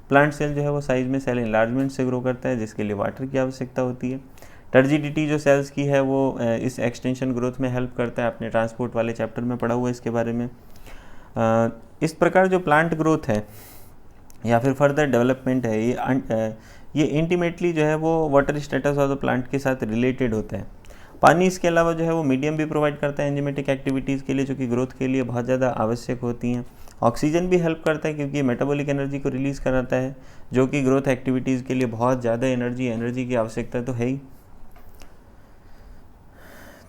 Plant cell जो है वो साइज में सेल इनलार्जमेंट से ग्रो करता है जिसके लिए वाटर की आवश्यकता होती है। टर्जिडिटी जो सेल्स की है वो इस एक्सटेंशन ग्रोथ में हेल्प करता है, आपने ट्रांसपोर्ट वाले चैप्टर में पढ़ा हुआ है इसके बारे में। इस प्रकार जो प्लांट ग्रोथ है या फिर फर्दर डेवलपमेंट है, ये इंटीमेटली जो है वो water status of the plant के साथ रिलेटेड होता है। पानी इसके अलावा जो है वो मीडियम भी प्रोवाइड करता है एंजाइमेटिक एक्टिविटीज़ के लिए, जो कि ग्रोथ के लिए बहुत ज़्यादा आवश्यक होती हैं। ऑक्सीजन भी हेल्प करता है क्योंकि ये मेटाबॉलिक एनर्जी को रिलीज़ कराता है, जो कि ग्रोथ एक्टिविटीज़ के लिए बहुत ज़्यादा एनर्जी की आवश्यकता तो है ही।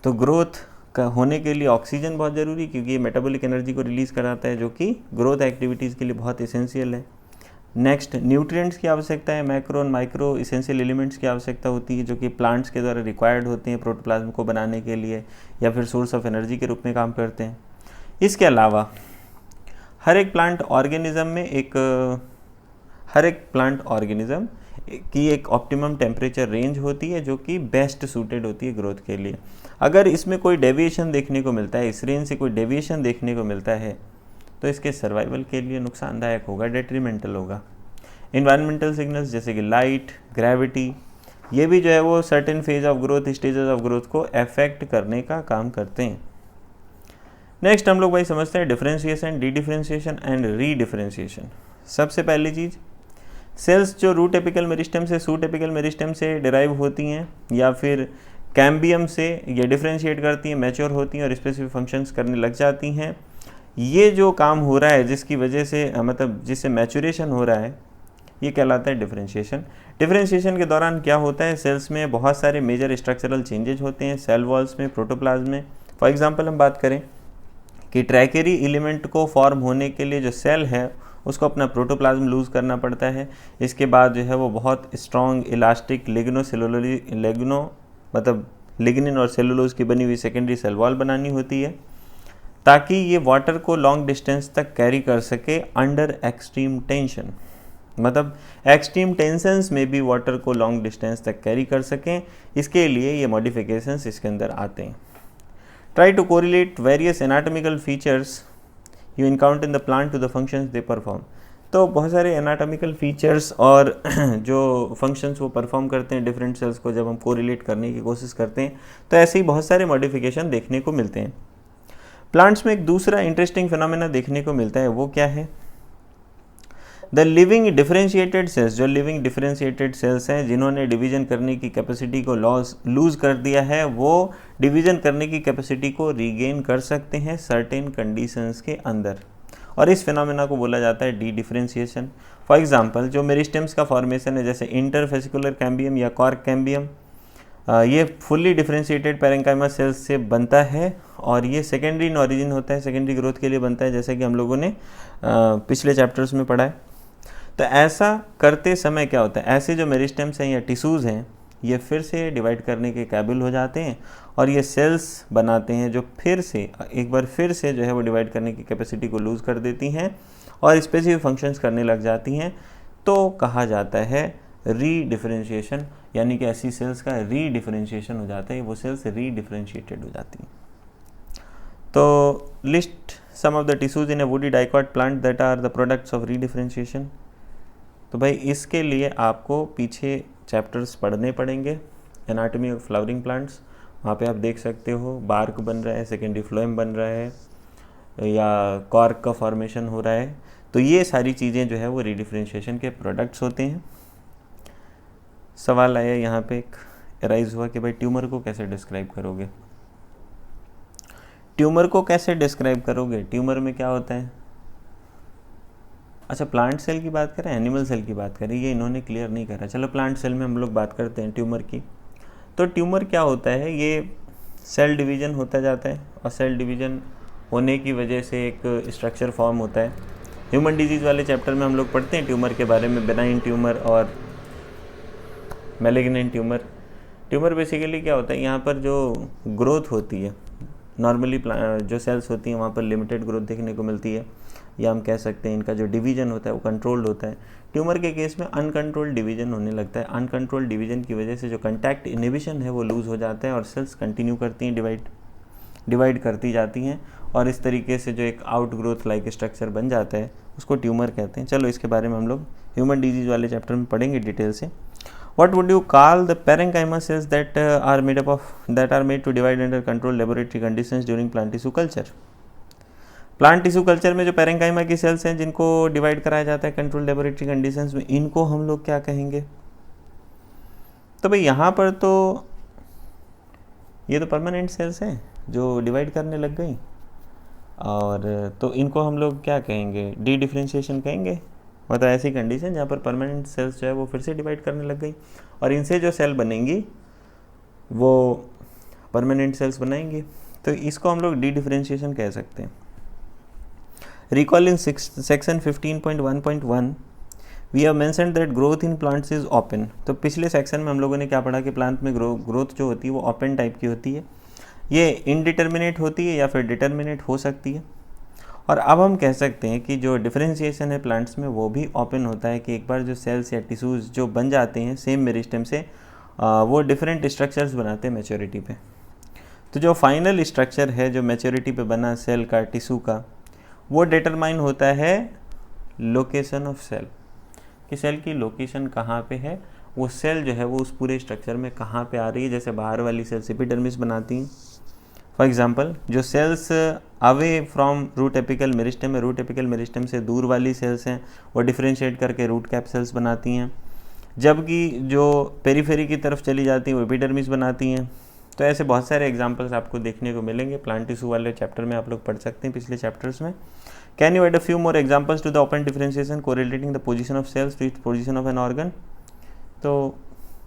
तो ग्रोथ का होने के लिए ऑक्सीजन बहुत ज़रूरी, क्योंकि ये मेटाबॉलिक एनर्जी को रिलीज़ कराता है, जो कि ग्रोथ एक्टिविटीज़ के लिए बहुत एसेंशियल है। नेक्स्ट, न्यूट्रिएंट्स की आवश्यकता है, मैक्रो और माइक्रो इसेंशियल एलिमेंट्स की आवश्यकता होती है, जो कि प्लांट्स के द्वारा रिक्वायर्ड होते हैं प्रोटोप्लाज्म को बनाने के लिए या फिर सोर्स ऑफ एनर्जी के रूप में काम करते हैं। इसके अलावा हर एक प्लांट ऑर्गेनिज्म की एक ऑप्टिमम टेम्परेचर रेंज होती है, जो कि बेस्ट सूटेड होती है ग्रोथ के लिए। अगर इसमें कोई डेविएशन देखने को मिलता है, इस रेंज से कोई डेविएशन देखने को मिलता है, तो इसके सर्वाइवल के लिए नुकसानदायक होगा, डेट्रीमेंटल होगा। इन्वायरमेंटल सिग्नल्स जैसे कि लाइट, ग्रेविटी, ये भी जो है वो certain phase of growth, stages of growth को अफेक्ट करने का काम करते हैं। नेक्स्ट हम लोग भाई समझते हैं differentiation, D differentiation and re differentiation. सबसे पहली चीज़, सेल्स जो रूट एपिकल मेरिस्टेम से सूट एपिकल मेरिस्टेम से डिराइव होती हैं या फिर कैम्बियम से ये डिफरेंशिएट करती हैं, मैच्योर होती हैं और स्पेसिफिक फंक्शंस करने लग जाती हैं। ये जो काम हो रहा है जिसकी वजह से जिससे मैच्योरेशन हो रहा है, ये कहलाता है डिफरेंशिएशन। डिफरेंशिएशन के दौरान क्या होता है, सेल्स में बहुत सारे मेजर स्ट्रक्चरल चेंजेज होते हैं, सेल वॉल्स में, प्रोटोप्लाज्म में। फॉर एग्जांपल हम बात करें कि ट्रैकेरी एलिमेंट को फॉर्म होने के लिए जो सेल है उसको अपना प्रोटोप्लाज्म लूज़ करना पड़ता है। इसके बाद जो है वो बहुत स्ट्रॉन्ग इलास्टिक लिग्निन और सेलुलोज की बनी हुई सेकेंडरी सेल वॉल बनानी होती है, ताकि ये वाटर को लॉन्ग डिस्टेंस तक कैरी कर सके under extreme tension. Extreme tensions में भी वाटर को लॉन्ग डिस्टेंस तक कैरी कर सकें, इसके लिए ये मॉडिफिकेशंस इसके अंदर आते हैं। Try to correlate various anatomical features you encounter in the plant to the functions they perform. तो बहुत सारे एनाटॉमिकल फीचर्स और जो फंक्शंस वो परफॉर्म करते हैं डिफरेंट सेल्स को, जब हम कोरिलेट करने की कोशिश करते हैं तो ऐसे ही बहुत सारे मॉडिफिकेशन देखने को मिलते हैं। प्लांट्स में एक दूसरा इंटरेस्टिंग फिनोमेना देखने को मिलता है, वो क्या है, द लिविंग डिफरेंशिएटेड सेल्स। जो लिविंग डिफरेंशिएटेड सेल्स हैं जिन्होंने डिवीजन करने की कैपेसिटी को लूज कर दिया है, वो डिवीजन करने की कैपेसिटी को रीगेन कर सकते हैं सर्टेन कंडीशंस के अंदर, और इस फिनोमेना को बोला जाता है डी डिफरेंशिएशन। फॉर एग्जांपल जो मेरिस्टेम्स का फॉर्मेशन है, जैसे इंटरफेसिकुलर कैम्बियम या कॉर्क कैम्बियम, ये फुल्ली डिफरेंशिएटेड पैरेंकाइमा सेल्स से बनता है और ये सेकेंडरी इन ऑरिजिन होता है, सेकेंडरी ग्रोथ के लिए बनता है, जैसे कि हम लोगों ने पिछले चैप्टर्स में पढ़ा है। तो ऐसा करते समय क्या होता है, ऐसे जो मेरिस्टेम्स हैं या टिश्यूज़ हैं, ये फिर से डिवाइड करने के काबिल हो जाते हैं और ये सेल्स बनाते हैं जो एक बार फिर से जो है वो डिवाइड करने की कैपेसिटी को लूज़ कर देती हैं और स्पेसिफिक फंक्शंस करने लग जाती हैं। तो कहा जाता है री डिफरेंशिएशन, यानी कि ऐसी सेल्स का री डिफरेंशिएशन हो जाता है, वो सेल्स री डिफरेंशिएटेड हो जाती हैं। तो list some of the tissues in a woody dicot plant that are the products of redifferentiation. तो भाई इसके लिए आपको पीछे चैप्टर्स पढ़ने पड़ेंगे, एनाटॉमी ऑफ फ्लावरिंग प्लांट्स, वहाँ पे आप देख सकते हो बार्क बन रहा है, सेकेंडरी फ्लोएम बन रहा है या कॉर्क का फॉर्मेशन हो रहा है। तो ये सारी चीज़ें जो है वो रीडिफरेंशिएशन के प्रोडक्ट्स होते हैं। सवाल आया यहाँ पे एक अराइज हुआ कि भाई ट्यूमर को कैसे डिस्क्राइब करोगे, ट्यूमर में क्या होता है। अच्छा, प्लांट सेल की बात करें, एनिमल सेल की बात करें, ये इन्होंने क्लियर नहीं करा। चलो प्लांट सेल में हम लोग बात करते हैं ट्यूमर की। तो ट्यूमर क्या होता है, ये सेल डिवीज़न होता जाता है और सेल डिवीज़न होने की वजह से एक स्ट्रक्चर फॉर्म होता है। ह्यूमन डिजीज़ वाले चैप्टर में हम लोग पढ़ते हैं ट्यूमर के बारे में, बेनाइन ट्यूमर और मैलिग्नेंट ट्यूमर। ट्यूमर बेसिकली क्या होता है, यहाँ पर जो ग्रोथ होती है, नॉर्मली जो सेल्स होती हैं वहाँ पर लिमिटेड ग्रोथ देखने को मिलती है, या हम कह सकते हैं इनका जो डिवीज़न होता है वो कंट्रोल्ड होता है। ट्यूमर के केस में अनकंट्रोल्ड डिवीज़न होने लगता है। अनकंट्रोल्ड डिवीज़न की वजह से जो कंटैक्ट इनहिबिशन है वो लूज़ हो जाता है और सेल्स कंटिन्यू करती हैं, डिवाइड करती जाती हैं, और इस तरीके से जो एक आउट ग्रोथ लाइक स्ट्रक्चर बन जाता है उसको ट्यूमर कहते हैं। चलो इसके बारे में हम लोग ह्यूमन डिजीज़ वाले चैप्टर में पढ़ेंगे डिटेल से। What would you call the parenchyma cells that are made to divide under controlled laboratory conditions during plant tissue culture? Plant tissue culture में जो पेरेंकाइमा की सेल्स हैं जिनको डिवाइड कराया जाता है कंट्रोल लेबोरेटरी कंडीशंस में, इनको हम लोग क्या कहेंगे? तो भाई यहाँ पर तो ये तो परमानेंट सेल्स हैं जो डिवाइड करने लग गई, और तो इनको हम लोग क्या कहेंगे? डी डिफ्रेंशिएशन कहेंगे। मतलब ऐसी कंडीशन जहाँ पर परमानेंट सेल्स जो है वो फिर से डिवाइड करने लग गई, और इनसे जो सेल बनेंगी वो परमानेंट सेल्स बनाएंगी, तो इसको हम लोग डी डिफ्रेंशिएशन कह सकते हैं। Recall in section 15.1.1 we have mentioned that growth in plants is open। तो पिछले सेक्शन में हम लोगों ने क्या पढ़ा कि प्लांट में ग्रोथ जो होती है वो ओपन टाइप की होती है, ये इनडिटर्मिनेट होती है या फिर डिटर्मिनेट हो सकती है। और अब हम कह सकते हैं कि जो डिफरेंशिएशन है प्लांट्स में वो भी ओपन होता है कि एक बार जो सेल्स या टिश्यूज़ जो बन जाते हैं सेम मेरिस्टेम से, वो डिफरेंट स्ट्रक्चर्स बनाते हैं मैच्योरिटी पे। तो जो फाइनल स्ट्रक्चर है जो मैच्योरिटी पे बना सेल का, टिश्यू का, वो डिटरमाइन होता है लोकेशन ऑफ सेल, कि सेल की लोकेशन कहाँ पे है, वो सेल जो है वो उस पूरे स्ट्रक्चर में कहाँ पे आ रही है। जैसे बाहर वाली सेल्स एपिडर्मिस बनाती हैं, फॉर एग्जांपल जो cells away from root apical meristem है, रूट एपिकल मेरिस्टेम से दूर वाली सेल्स हैं वो डिफरेंशिएट करके रूट कैप सेल्स बनाती हैं, जबकि जो पेरीफेरी की तरफ चली जाती हैं वो एपिडर्मिस बनाती हैं। तो ऐसे बहुत सारे एग्जांपल्स आपको देखने को मिलेंगे, प्लांट टिश्यू वाले चैप्टर में आप लोग पढ़ सकते हैं, पिछले चैप्टर्स में। Can you add a few more examples to the open differentiation correlating the position of cells to position of an organ? तो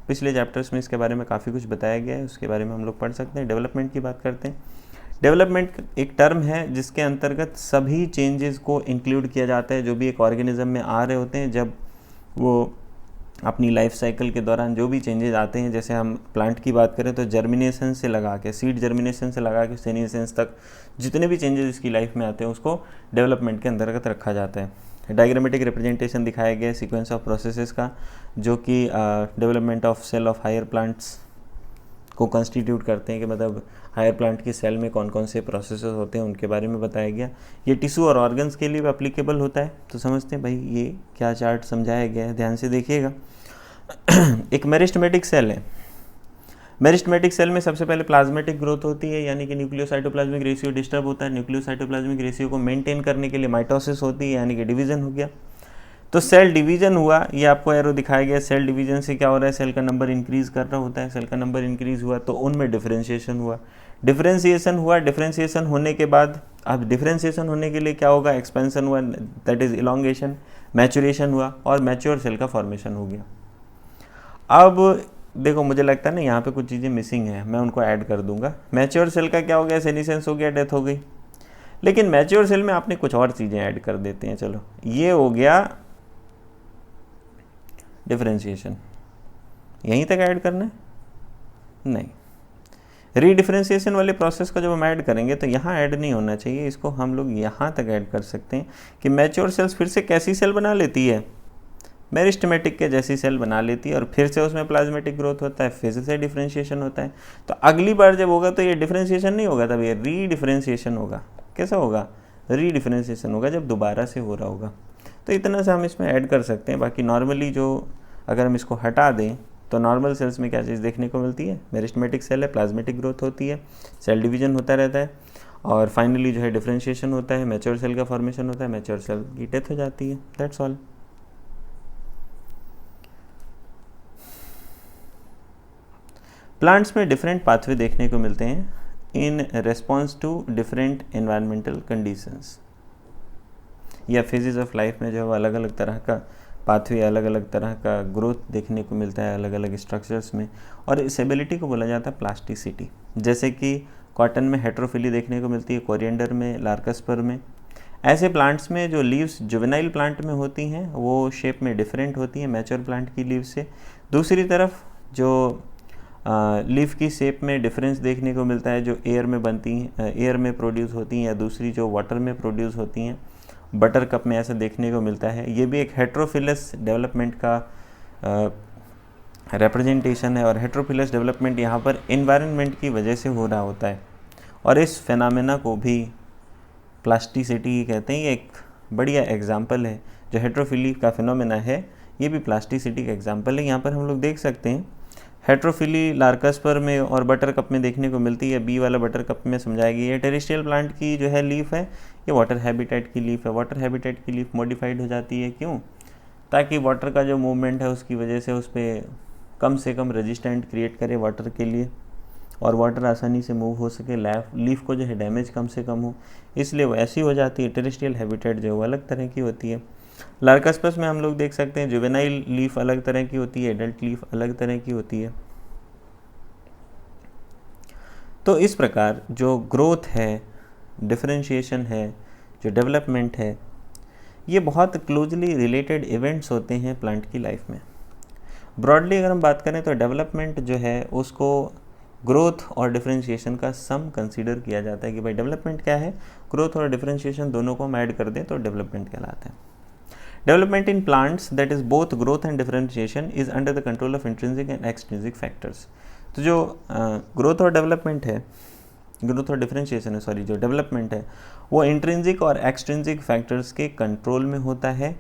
पिछले चैप्टर्स में इसके बारे में काफ़ी कुछ बताया गया है, उसके बारे में हम लोग पढ़ सकते हैं। डेवलपमेंट की बात करते हैं। डेवलपमेंट एक टर्म है जिसके अंतर्गत सभी चेंजेस को इंक्लूड किया जाता है जो भी एक ऑर्गेनिज्म में आ रहे होते हैं, जब वो अपनी लाइफ साइकिल के दौरान जो भी चेंजेस आते हैं। जैसे हम प्लांट की बात करें तो जर्मिनेशन से लगा के, सीड जर्मिनेशन से लगा के सेनिसेंस तक जितने भी चेंजेस इसकी लाइफ में आते हैं उसको डेवलपमेंट के अंतर्गत रखा जाता है। डायग्रामेटिक रिप्रेजेंटेशन दिखाया गया है सीक्वेंस ऑफ प्रोसेसेस का, जो कि development of cell of higher plants को कंस्टिट्यूट करते हैं, कि मतलब हायर प्लांट की सेल में कौन कौन से प्रोसेसेस होते हैं उनके बारे में बताया गया। ये टिश्यू और ऑर्गन्स के लिए भी एप्लीकेबल होता है। तो समझते हैं भाई ये क्या चार्ट समझाया गया है, ध्यान से देखिएगा। एक मेरिस्टेमेटिक सेल है। मेरिस्टेमेटिक सेल में सबसे पहले प्लाज्मेटिक ग्रोथ होती है, यानी कि न्यूक्लियोसाइटोप्लाज्मिक रेशियो डिस्टर्ब होता है। न्यूक्लियोसाइटोप्लाज्मिक रेशियो को मेंटेन करने के लिए माइटोसिस होती है, यानी कि डिवीजन हो गया। तो सेल डिवीजन हुआ, ये आपको एरो दिखाया गया। सेल डिवीजन से क्या हो रहा है, सेल का नंबर इंक्रीज कर रहा होता है। सेल का नंबर इंक्रीज हुआ तो उनमें डिफरेंशिएशन हुआ। डिफरेंशिएशन हुआ, डिफरेंशिएशन होने के बाद अब डिफरेंशिएशन होने के लिए क्या होगा, एक्सपेंशन हुआ, दैट इज इलोंगेशन। मैच्योरेशन हुआ और मैच्योर सेल का फॉर्मेशन हो गया। अब देखो मुझे लगता है ना यहाँ पे कुछ चीज़ें मिसिंग है, मैं उनको ऐड कर दूंगा। मैच्योर सेल का क्या हो गया, सेनिसेंस हो गया, डेथ हो गई। लेकिन मैच्योर सेल में आपने कुछ और चीज़ें ऐड कर देते हैं। चलो ये हो गया डिफरेंशिएशन, यहीं तक ऐड करना है? नहीं, रीडिफरेंशिएशन वाले प्रोसेस को जब हम ऐड करेंगे तो यहाँ ऐड नहीं होना चाहिए, इसको हम लोग यहाँ तक ऐड कर सकते हैं कि मैच्योर सेल्स फिर से कैसी सेल बना लेती है, मेरिस्टेमेटिक के जैसी सेल बना लेती है, और फिर से उसमें प्लाज्मेटिक ग्रोथ होता है, फिर से डिफरेंशिएशन होता है। तो अगली बार जब होगा तो ये डिफरेंशिएशन नहीं होगा, तब ये रीडिफरेंशिएशन होगा। कैसा होगा, रीडिफरेंशिएशन होगा जब दोबारा से हो रहा होगा। तो इतना से हम इसमें ऐड कर सकते हैं। बाकी नॉर्मली जो अगर हम इसको हटा दें तो नॉर्मल सेल्स में क्या चीज़ देखने को मिलती है, मेरिस्टेमेटिक सेल है, प्लाज्मेटिक ग्रोथ होती है, सेल डिवीजन होता रहता है, और फाइनली जो है डिफरेंशिएशन होता है, मैच्योर सेल का फॉर्मेशन होता है, मैच्योर सेल की डेथ हो जाती है। That's all. प्लांट्स में डिफरेंट पाथवे देखने को मिलते हैं in response to different environmental conditions, या फेजेस ऑफ लाइफ में जो है अलग अलग तरह का पाथवे, अलग अलग तरह का ग्रोथ देखने को मिलता है अलग अलग स्ट्रक्चर्स में, और इस एबिलिटी को बोला जाता है प्लास्टिसिटी। जैसे कि कॉटन में हेट्रोफिली देखने को मिलती है, कोरिएंडर में, लार्कस्पर में। ऐसे प्लांट्स में जो लीव्स जुवेनाइल प्लांट में होती हैं वो शेप में डिफरेंट होती हैं मैच्योर प्लांट की लीव्स से। दूसरी तरफ जो लीफ की शेप में डिफरेंस देखने को मिलता है जो एयर में बनती हैं, एयर में प्रोड्यूस होती हैं, या दूसरी जो वाटर में प्रोड्यूस होती हैं, बटर कप में ऐसा देखने को मिलता है। ये भी एक हेट्रोफिलस डेवलपमेंट का रिप्रेजेंटेशन है, और हेट्रोफिलस डेवलपमेंट यहाँ पर एनवायरनमेंट की वजह से हो रहा होता है, और इस फेनामेना को भी प्लास्टिसिटी कहते हैं। ये एक बढ़िया एग्जाम्पल है जो हेट्रोफिली का फिनोमेना है, ये भी प्लास्टिसिटी का एग्जाम्पल है। यहाँ पर हम लोग देख सकते हैं हेट्रोफिली लार्कस्पर में और बटर कप में देखने को मिलती है। बी वाला बटर कप में समझाया गया है टेरेस्ट्रियल प्लांट की जो है लीफ है ये वाटर हैबिटेट की लीफ है। वाटर हैबिटेट की लीफ मॉडिफाइड हो जाती है, क्यों? ताकि वाटर का जो मूवमेंट है उसकी वजह से उस पर कम से कम रेजिस्टेंट क्रिएट करे वाटर के लिए, और वाटर आसानी से मूव हो सके, लीफ को जो है डैमेज कम से कम हो, इसलिए वो ऐसी हो जाती है। टेरेस्ट्रियल हैबिटेट जो है वो अलग तरह की होती है। लार्कस्पस में हम लोग देख सकते हैं जुवेनाइल लीफ अलग तरह की होती है, एडल्ट लीफ अलग तरह की होती है। तो इस प्रकार जो ग्रोथ है, डिफरेंशिएशन है, जो डेवलपमेंट है, ये बहुत क्लोजली रिलेटेड इवेंट्स होते हैं प्लांट की लाइफ में। ब्रॉडली अगर हम बात करें तो डेवलपमेंट जो है उसको ग्रोथ और डिफरेंशिएशन का सम कंसीडर किया जाता है कि भाई डेवलपमेंट क्या है, ग्रोथ और डिफरेंशिएशन दोनों को हम ऐड कर दें तो डेवलपमेंट कहलाता है। Development in plants that is both growth and differentiation is under the control of intrinsic and extrinsic factors. तो जो ग्रोथ और डेवलपमेंट है, ग्रोथ और डिफरेंशिएशन है, सॉरी, जो डेवलपमेंट है वो इंट्रिंसिक और एक्सट्रिंसिक फैक्टर्स के कंट्रोल में होता है।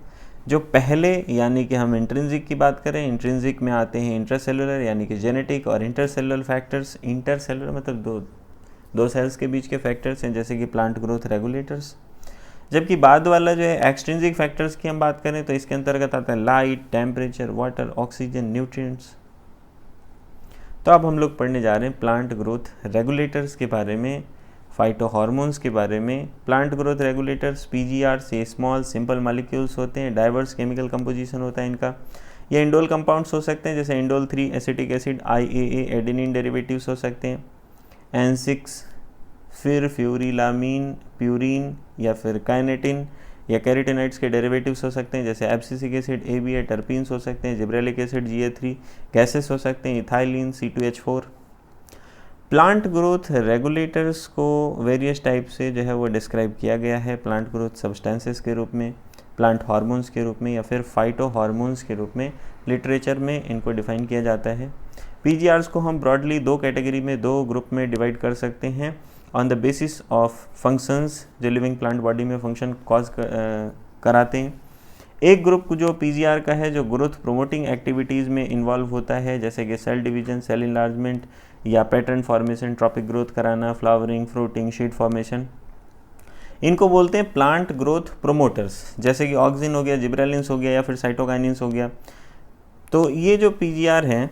जो पहले यानी कि हम इंट्रिंसिक की बात करें, इंट्रिंसिक में आते हैं इंट्रासेलुलर यानी कि जेनेटिक और इंटरसेलुलर फैक्टर्स। इंटरसेलुलर मतलब दो सेल्स के बीच के फैक्टर्स हैं, जैसे कि प्लांट ग्रोथ रेगुलेटर्स। जबकि बाद वाला जो है एक्सट्रिंसिक फैक्टर्स की हम बात करें तो इसके अंतर्गत आता है light, temperature, water, oxygen, nutrients. तो अब हम लोग पढ़ने जा रहे हैं प्लांट ग्रोथ रेगुलेटर्स के बारे में, फाइटो हार्मोन्स के बारे में। प्लांट ग्रोथ रेगुलेटर्स पीजीआर से स्मॉल सिंपल मॉलिक्यूल्स होते हैं, डाइवर्स केमिकल कंपोजिशन होता है इनका। ये इंडोल कंपाउंड्स हो सकते हैं, जैसे indole 3 acetic acid, IAA adenine derivatives हो सकते हैं, N6 फिर फ्यूरिलामीन, प्यूरिन या फिर काइनेटिन या कैरोटीनॉइड्स के डेरिवेटिव्स हो सकते हैं, जैसे एब्सिसिक एसिड ABA, टर्पीन्स हो सकते हैं, जिब्रेलिक एसिड GA3, गैसेस हो सकते हैं ethylene C2H4। Plant growth regulators को वेरियस टाइप से जो है वो डिस्क्राइब किया गया है, प्लांट ग्रोथ सब्सटेंसेस के रूप में, प्लांट हार्मोन्स के रूप में या फिर फाइटो हार्मोन्स के रूप में लिटरेचर में इनको डिफाइन किया जाता है। पीजीआर्स को हम ब्रॉडली दो कैटेगरी में, दो ग्रुप में डिवाइड कर सकते हैं on the basis of functions, जो लिविंग प्लांट बॉडी में फंक्शन कॉज कराते हैं। एक ग्रुप जो पीजीआर का है जो ग्रोथ प्रोमोटिंग एक्टिविटीज़ में इन्वॉल्व होता है, जैसे कि सेल डिवीजन, सेल इन्लार्जमेंट या पैटर्न फॉर्मेशन, ट्रॉपिक ग्रोथ कराना, फ्लावरिंग, फ्रूटिंग, शीट फॉर्मेशन, इनको बोलते हैं प्लांट ग्रोथ प्रोमोटर्स, जैसे कि ऑक्सिन हो गया, जिब्रेलिन्स हो गया या फिर साइटोकाइनिन्स हो गया। तो ये जो पीजीआर हैं,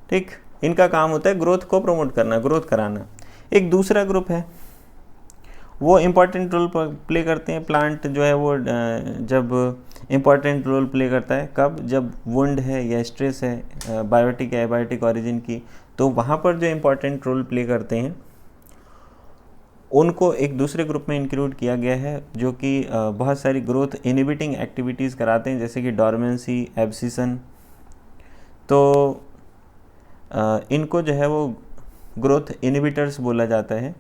ठीक, इनका काम होता है ग्रोथ को प्रमोट करना, ग्रोथ कराना। एक दूसरा ग्रुप है वो इम्पॉर्टेंट रोल प्ले करते हैं, प्लांट जो है वो जब इम्पॉर्टेंट रोल प्ले करता है, कब? जब वुंड है या स्ट्रेस है बायोटिक या एबायोटिक ऑरिजिन की, तो वहाँ पर जो इम्पॉर्टेंट रोल प्ले करते हैं उनको एक दूसरे ग्रुप में इंक्लूड किया गया है, जो कि बहुत सारी ग्रोथ इनहिबिटिंग एक्टिविटीज़ कराते हैं, जैसे कि डॉर्मेंसी, एब्सिसन। तो इनको जो है वो ग्रोथ इनहिबिटर्स बोला जाता है।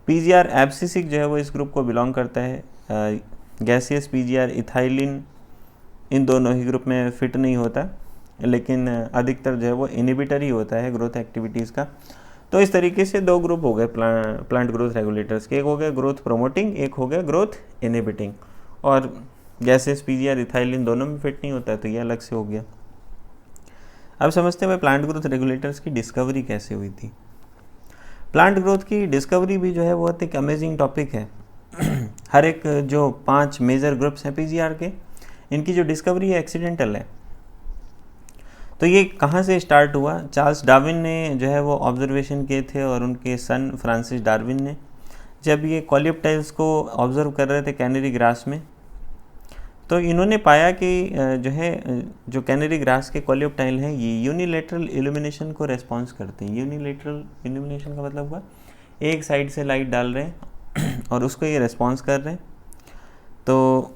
पीजीआर एब्सिसिक जो है वो इस ग्रुप को बिलोंग करता है। गैसियस पीजीआर, इथाइलिन, इन दोनों ही ग्रुप में फिट नहीं होता, लेकिन अधिकतर जो है वो इनहिबिटर ही होता है ग्रोथ एक्टिविटीज़ का। तो इस तरीके से दो ग्रुप हो गए प्लांट ग्रोथ रेगुलेटर्स के, एक हो गया ग्रोथ प्रोमोटिंग, एक हो गया ग्रोथ इनहिबिटिंग। और गैसेस पीजीआर, इथाइलिन दोनों में फिट नहीं होता है, तो ये अलग से हो गया। अब समझते हैं प्लांट ग्रोथ रेगुलेटर्स की डिस्कवरी कैसे हुई थी। प्लांट ग्रोथ की डिस्कवरी भी जो है बहुत एक अमेजिंग टॉपिक है। हर एक जो 5 मेजर ग्रुप्स हैं पीजीआर के, इनकी जो डिस्कवरी है एक्सीडेंटल है। तो ये कहाँ से स्टार्ट हुआ? चार्ल्स डार्विन ने जो है वो ऑब्जर्वेशन किए थे, और उनके सन फ्रांसिस डार्विन ने, जब ये कॉलियोप्टाइल्स को ऑब्जर्व कर रहे थे कैनरी ग्रास में, तो इन्होंने पाया कि जो कैनरी ग्रास के कॉलियोप्टाइल हैं ये यूनिलेटरल इल्यूमिनेशन को रेस्पॉन्स करते हैं। यूनिलेटरल इल्यूमिनेशन का मतलब हुआ एक साइड से लाइट डाल रहे हैं और उसको ये रेस्पॉन्स कर रहे हैं। तो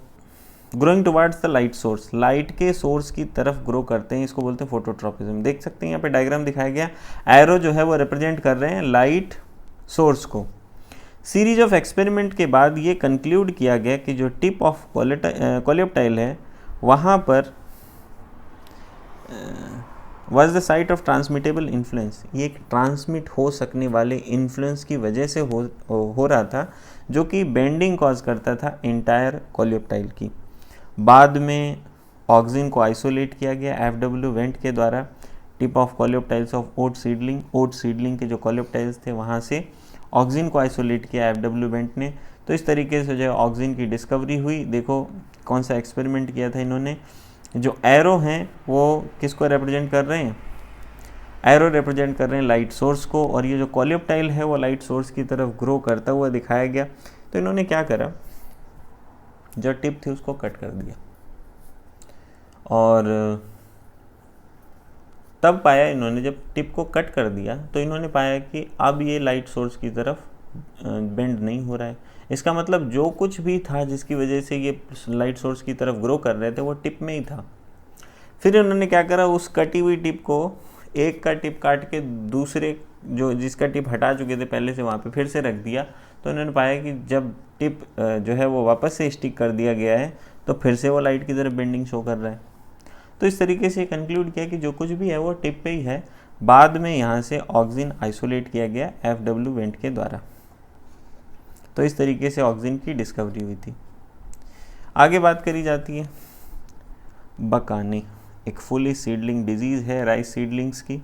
growing towards the light source, light के सोर्स की तरफ ग्रो करते हैं, इसको बोलते हैं फोटोट्रॉपिज्म। देख सकते हैं यहाँ पे डायग्राम दिखाया गया, एरो जो है वो रिप्रेजेंट कर रहे हैं लाइट सोर्स को। सीरीज ऑफ एक्सपेरिमेंट के बाद ये कंक्लूड किया गया कि जो टिप ऑफ कॉलियोप्टाइल है वहाँ पर was the site of transmittable influence. ये एक ट्रांसमिट हो सकने वाले इन्फ्लुएंस की वजह से हो रहा था, जो कि बेंडिंग कॉज करता था इंटायर कॉलियोप्टाइल की। बाद में ऑक्सिन को आइसोलेट किया गया FW वेंट के द्वारा tip of coleoptiles of oat seedling के जो कोलियोप्टाइल्स थे वहाँ से ऑक्सिन को आइसोलेट किया FW वेंट ने। तो इस तरीके से जो है ऑक्सिन की डिस्कवरी हुई। देखो कौन सा एक्सपेरिमेंट किया था इन्होंने। जो एरो हैं वो किसको रिप्रेजेंट कर रहे हैं, एरो रिप्रेजेंट कर रहे हैं लाइट सोर्स को, और ये जो कोलियोप्टाइल है वो लाइट सोर्स की तरफ ग्रो करता हुआ दिखाया गया। तो इन्होंने क्या करा, जो टिप थी उसको कट कर दिया और तब पाया इन्होंने, जब टिप को कट कर दिया तो इन्होंने पाया कि अब ये लाइट सोर्स की तरफ बेंड नहीं हो रहा है। इसका मतलब जो कुछ भी था जिसकी वजह से ये लाइट सोर्स की तरफ ग्रो कर रहे थे वो टिप में ही था। फिर इन्होंने क्या करा, उस कटी हुई टिप को एक का टिप काट के दूसरे जो जिसका टिप हटा चुके थे पहले से वहाँ पे फिर से रख दिया। तो इन्होंने पाया कि जब टिप जो है वो वापस से स्टिक कर दिया गया है तो फिर से वो लाइट की तरफ बेंडिंग शो कर रहा है। तो इस तरीके से कंक्लूड किया कि जो कुछ भी है वो टिप पे ही है। बाद में यहाँ से ऑक्सिन आइसोलेट किया गया FW वेंट के द्वारा। तो इस तरीके से ऑक्सिन की डिस्कवरी हुई थी। आगे बात करी जाती है बकाने, एक फुली सीडलिंग डिजीज़ है राइस सीडलिंग्स की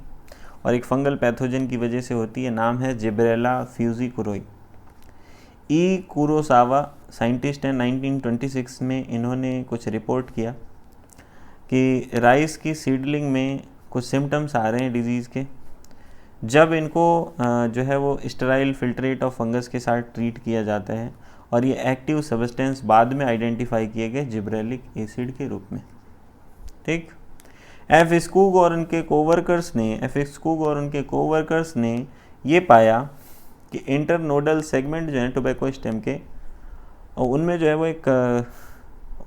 और एक फंगल पैथोजन की वजह से होती है। नाम है जिब्रेला फ्यूजिकुरोई। ई कुरोसावा साइंटिस्ट हैं, 1926 में इन्होंने कुछ रिपोर्ट किया कि राइस की सीडलिंग में कुछ सिम्टम्स आ रहे हैं डिजीज़ के। जब इनको जो है वो स्टेराइल फिल्ट्रेट ऑफ फंगस के साथ ट्रीट किया जाता है और ये एक्टिव सब्सटेंस बाद में आइडेंटिफाई किए गए जिब्रेलिक एसिड के रूप में। ठीक, एफ स्कूग और उनके कोवर्कर्स ने ये पाया कि इंटरनोडल सेगमेंट जो है टोबैको स्टेम के, और उनमें जो है वो एक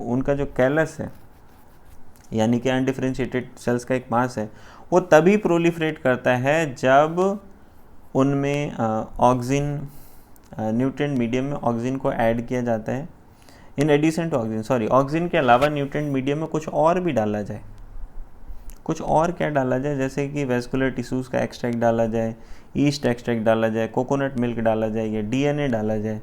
उनका जो कैलस है यानी कि अनडिफरेंशिएटेड सेल्स का एक मास है, वो तभी प्रोलिफरेट करता है जब उनमें ऑक्सिन न्यूट्रिएंट मीडियम में ऑक्सिन को ऐड किया जाता है। इन एडिशन टू ऑक्सिन के अलावा न्यूट्रिएंट मीडियम में कुछ और भी डाला जाए। कुछ और क्या डाला जाए, जैसे कि वेस्कुलर टिश्यूज़ का एक्सट्रैक्ट डाला जाए, ईस्ट एक्सट्रैक्ट डाला जाए, कोकोनट मिल्क डाला जाए या DNA डाला जाए।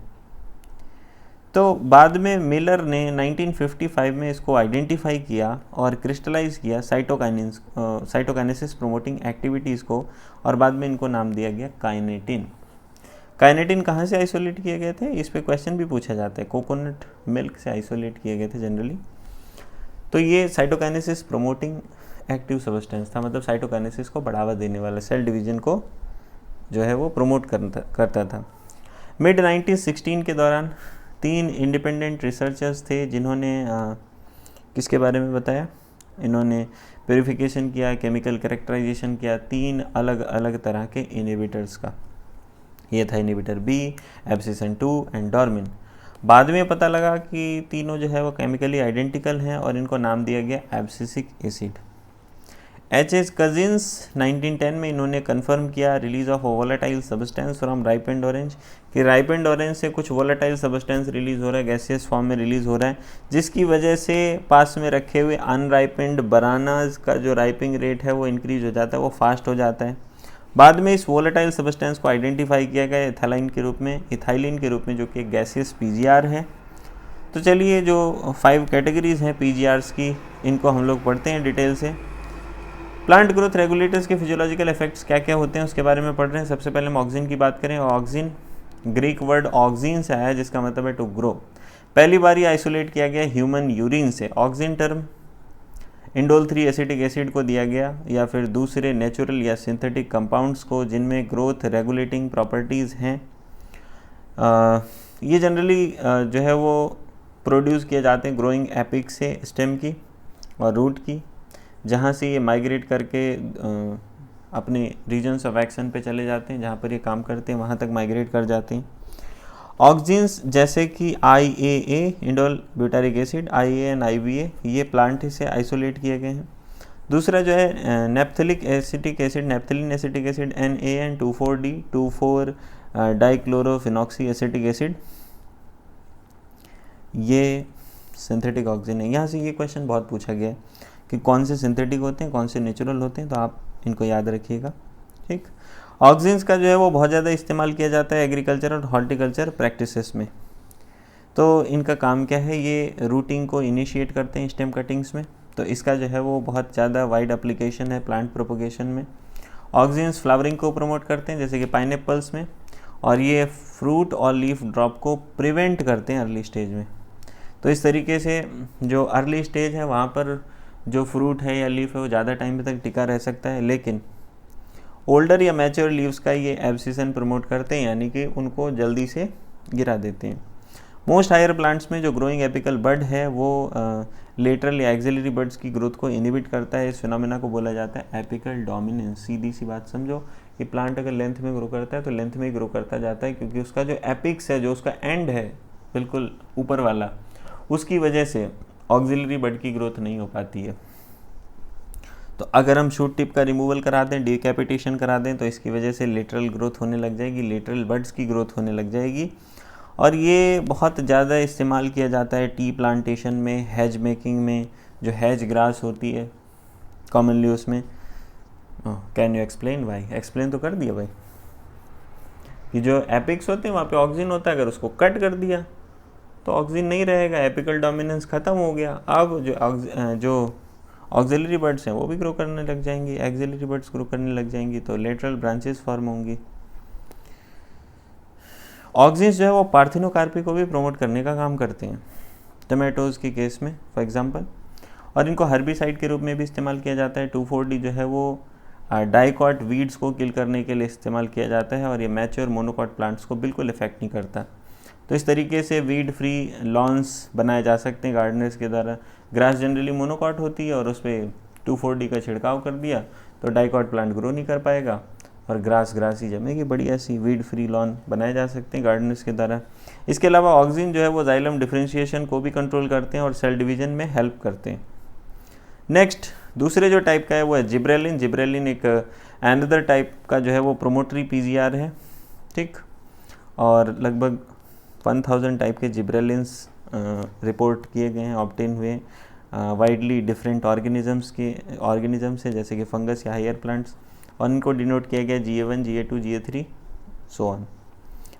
तो बाद में मिलर ने 1955 में इसको आइडेंटिफाई किया और क्रिस्टलाइज किया साइटोकाइनेसिस प्रोमोटिंग एक्टिविटीज़ को, और बाद में इनको नाम दिया गया काइनेटिन। काइनेटिन कहाँ से आइसोलेट किए गए थे, इस पे क्वेश्चन भी पूछा जाता है। कोकोनट मिल्क से आइसोलेट किए गए थे जनरली। तो ये साइटोकाइनेसिस प्रोमोटिंग एक्टिव सब्सटेंस था, मतलब साइटोकाइनेसिस को बढ़ावा देने वाला, सेल डिवीजन को जो है वो प्रमोट करता था। मिड 1916 के दौरान 3 इंडिपेंडेंट रिसर्चर्स थे जिन्होंने किसके बारे में बताया, इन्होंने प्यूरिफिकेशन किया, केमिकल कैरेक्टराइजेशन किया 3 अलग अलग तरह के इनहिबिटर्स का। ये था इनहिबिटर बी, एब्सिसन 2 एंड डॉर्मिन। बाद में पता लगा कि तीनों जो है वो केमिकली आइडेंटिकल हैं और इनको नाम दिया गया एब्सिसिक एसिड। H.H. कजिन्स 1910 में इन्होंने कंफर्म किया release of volatile substance from ripened orange, कि राइपेंड ऑरेंज से कुछ वोलेटाइल सब्सटेंस रिलीज़ हो रहा है, गैसियस फॉर्म में रिलीज़ हो रहा है, जिसकी वजह से पास में रखे हुए अनराइपेंड बनानाज का जो राइपिंग रेट है वो इंक्रीज हो जाता है, वो फास्ट हो जाता है। बाद में इस वोलेटाइल सब्सटेंस को आइडेंटिफाई किया गया इथाइलिन के रूप में, जो कि एक गैसियस PGR है। तो चलिए जो 5 कैटेगरीज हैं PGRs की, इनको हम लोग पढ़ते हैं डिटेल से। प्लांट ग्रोथ रेगुलेटर्स के फिजियोलॉजिकल इफेक्ट्स क्या क्या होते हैं उसके बारे में पढ़ रहे हैं। सबसे पहले हम ऑक्सिन की बात करें। ऑक्सिन ग्रीक वर्ड ऑक्सिन से आया है जिसका मतलब है टू ग्रो। पहली बार ये आइसोलेट किया गया ह्यूमन यूरिन से। Auxin term indole 3 acetic acid को दिया गया या फिर दूसरे नेचुरल या सिंथेटिक कंपाउंड्स को जिनमें ग्रोथ रेगुलेटिंग प्रॉपर्टीज़ हैं। ये जनरली जो है वो प्रोड्यूस किए जाते हैं ग्रोइंग एपिक से, स्टेम की और रूट की, जहाँ से ये माइग्रेट करके अपने रीजन्स ऑफ एक्शन पे चले जाते हैं, जहाँ पर ये काम करते हैं वहाँ तक माइग्रेट कर जाते हैं। ऑक्सिन्स जैसे कि IAA indole butyric acid, IAA and IBA, ये प्लांट से आइसोलेट किए गए हैं। दूसरा जो है naphthalic acetic acid, naphthalene acetic acid NaN2,4-D 2,4 dichlorophenoxy acetic acid, ये सिंथेटिक ऑक्सिन है। यहाँ से ये क्वेश्चन बहुत पूछा गया है कि कौन से सिंथेटिक होते हैं, कौन से नेचुरल होते हैं, तो आप इनको याद रखिएगा। ठीक, ऑक्सिन्स का जो है वो बहुत ज़्यादा इस्तेमाल किया जाता है एग्रीकल्चर और हॉर्टिकल्चर प्रैक्टिसेस में। तो इनका काम क्या है, ये रूटिंग को इनिशिएट करते हैं स्टेम कटिंग्स में। तो इसका जो है वो बहुत ज़्यादा वाइड एप्लीकेशन है प्लांट प्रोपोगेशन में। ऑक्सिन्स फ्लावरिंग को प्रमोट करते हैं जैसे कि पाइनएप्पल्स में, और ये फ्रूट और लीफ ड्रॉप को प्रिवेंट करते हैं अर्ली स्टेज में। तो इस तरीके से जो अर्ली स्टेज है वहाँ पर जो फ्रूट है या लीफ है वो ज़्यादा टाइम तक टिका रह सकता है, लेकिन ओल्डर या मैच्योर लीव्स का ये एब्सिशन प्रमोट करते हैं, यानी कि उनको जल्दी से गिरा देते हैं। मोस्ट हायर प्लांट्स में जो ग्रोइंग एपिकल बड है वो लेटरल या एक्सिलरी बड्स की ग्रोथ को इनहिबिट करता है। इस फिनोमेना को बोला जाता है एपिकल डोमिनेंस। सीधी सी बात समझो कि प्लांट अगर लेंथ में ग्रो करता है तो लेंथ में ही ग्रो करता जाता है, क्योंकि उसका जो एपिक्स है, जो उसका एंड है बिल्कुल ऊपर वाला, उसकी वजह से ऑक्सिलरी बड की ग्रोथ नहीं हो पाती है। तो अगर हम शूट टिप का रिमूवल करा दें, डिकैपिटेशन करा दें, तो इसकी वजह से लेटरल ग्रोथ होने लग जाएगी, लेटरल बड्स की ग्रोथ होने लग जाएगी। और ये बहुत ज़्यादा इस्तेमाल किया जाता है टी प्लांटेशन में, हैज मेकिंग में। जो हैज ग्रास होती है कॉमनली उसमें, कैन यू एक्सप्लेन भाई? एक्सप्लेन तो कर दिया भाई कि जो एपिक्स होते हैं वहाँ पे ऑक्सिन होता है, अगर उसको कट कर दिया तो ऑक्सिन नहीं रहेगा, एपिकल डोमिनेंस ख़त्म हो गया। अब जो ऑक्सिलरी बर्ड्स हैं वो भी ग्रो करने लग जाएंगी, एक्सिलरी बर्ड्स ग्रो करने लग जाएंगी, तो लेटरल ब्रांचेस फॉर्म होंगी। ऑक्सिन्स जो है वो पार्थिनोकार्पी को भी प्रमोट करने का काम करते हैं टमाटोज़ के केस में फॉर एग्जांपल, और इनको हर्बिसाइड के रूप में भी इस्तेमाल किया जाता है। 2,4-D जो है वो डाइकॉट वीड्स को किल करने के लिए इस्तेमाल किया जाता है, और ये मैच्योर मोनोकॉट प्लांट्स को बिल्कुल इफेक्ट नहीं करता। तो इस तरीके से वीड फ्री लॉन्स बनाए जा सकते हैं गार्डनर्स के द्वारा। ग्रास जनरली मोनोकॉट होती है और उस पर 2,4-D का छिड़काव कर दिया तो डाइकॉट प्लांट ग्रो नहीं कर पाएगा और ग्रास ही जमेगी, बढ़िया सी वीड फ्री लॉन बनाए जा सकते हैं गार्डनर्स के द्वारा। इसके अलावा ऑक्सिन जो है वो जाइलम डिफरेंशिएशन को भी कंट्रोल करते हैं और सेल डिवीजन में हेल्प करते हैं। नेक्स्ट दूसरे जो टाइप का है वो है जिब्रेलिन। जिब्रेलिन एक अनदर टाइप का जो है वो प्रोमोटरी पीजीआर है, ठीक, और लगभग 1000 टाइप के जिब्रेलिन्स रिपोर्ट किए गए हैं, ऑब्टेन हुए वाइडली डिफरेंट ऑर्गेनिज्म से, जैसे कि फंगस या हायर प्लांट्स, और इनको डिनोट किया गया GA1, GA2, GA3 so on.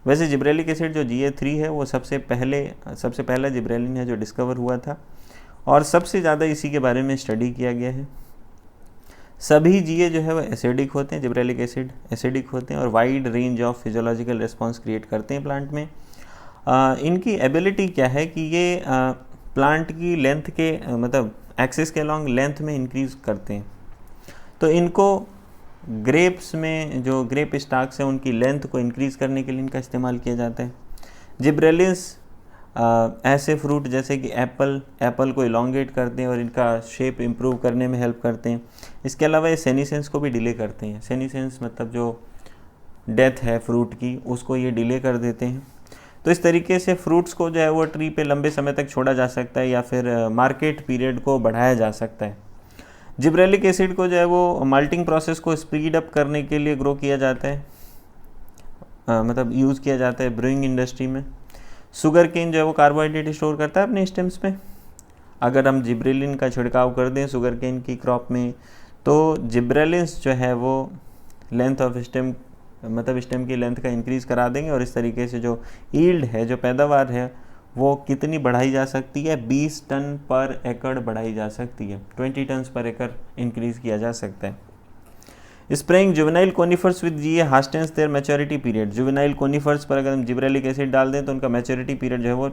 वैसे जिब्रेलिक एसिड जो GA3 है वो सबसे पहला जिब्रेलिन है जो डिस्कवर हुआ था, और सबसे ज़्यादा इसी के बारे में स्टडी किया गया है। सभी GA जो है वो एसिडिक होते हैं, जिब्रेलिक एसिड एसिडिक होते हैं और wide range of physiological response create करते हैं प्लांट में। इनकी एबिलिटी क्या है कि ये प्लांट की लेंथ के मतलब एक्सिस के अलॉन्ग लेंथ में इंक्रीज करते हैं। तो इनको ग्रेप्स में जो ग्रेप स्टाक्स हैं उनकी लेंथ को इंक्रीज करने के लिए इनका इस्तेमाल किया जाता है। जिब्रेलिन्स ऐसे फ्रूट जैसे कि एप्पल को इलोंगेट करते हैं और इनका शेप इम्प्रूव करने में हेल्प करते हैं। इसके अलावा ये सेनीसेंस को भी डिले करते हैं। सेनीसेंस मतलब जो डेथ है फ्रूट की उसको ये डिले कर देते हैं। तो इस तरीके से फ्रूट्स को जो है वो ट्री पे लंबे समय तक छोड़ा जा सकता है या फिर मार्केट पीरियड को बढ़ाया जा सकता है। जिब्रेलिक एसिड को जो है वो माल्टिंग प्रोसेस को स्पीड अप करने के लिए ग्रो किया जाता है, मतलब यूज़ किया जाता है ब्रूइंग इंडस्ट्री में। शुगर केन जो है वो कार्बोहाइड्रेट स्टोर करता है अपने स्टेम्स में। अगर हम जिब्रेलिन का छिड़काव कर दें शुगर केन की क्रॉप में तो जिब्रेलिन्स जो है वो लेंथ ऑफ स्टेम मतलब स्टेम की लेंथ का इंक्रीज़ करा देंगे, और इस तरीके से जो यील्ड है, जो पैदावार है, वो कितनी बढ़ाई जा सकती है? 20 टन पर एकड़ बढ़ाई जा सकती है। 20 टन पर एकड़ इंक्रीज़ किया जा सकता है। Spraying juvenile conifers with GA hastens their maturity period. Juvenile conifers पर अगर हम जिब्रेलिक एसिड डाल दें तो उनका मैच्योरिटी पीरियड जो है वो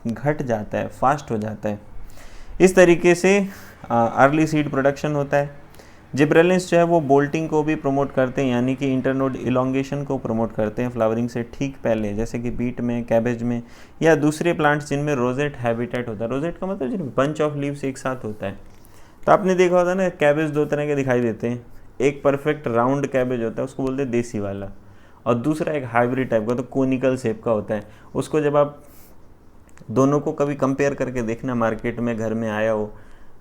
घट जाता है, फास्ट हो जाता है। इस तरीके से अर्ली सीड प्रोडक्शन होता है। जिब्रेलिन्स जो है वो बोल्टिंग को भी प्रमोट करते हैं, यानी कि इंटरनोड इलोंगेशन को प्रमोट करते हैं फ्लावरिंग से ठीक पहले, जैसे कि बीट में, कैबेज में या दूसरे प्लांट्स जिनमें रोजेट हैबिटेट होता है। रोजेट का मतलब जिनमें बंच ऑफ लीव्स एक साथ होता है। तो आपने देखा होता है ना, कैबेज दो तरह के दिखाई देते हैं। एक परफेक्ट राउंड कैबेज होता है, उसको बोलते हैं देसी वाला, और दूसरा एक हाइब्रिड टाइप का, तो कोनिकल शेप का होता है। उसको जब आप दोनों को कभी कंपेयर करके देखना, मार्केट में घर में आया हो,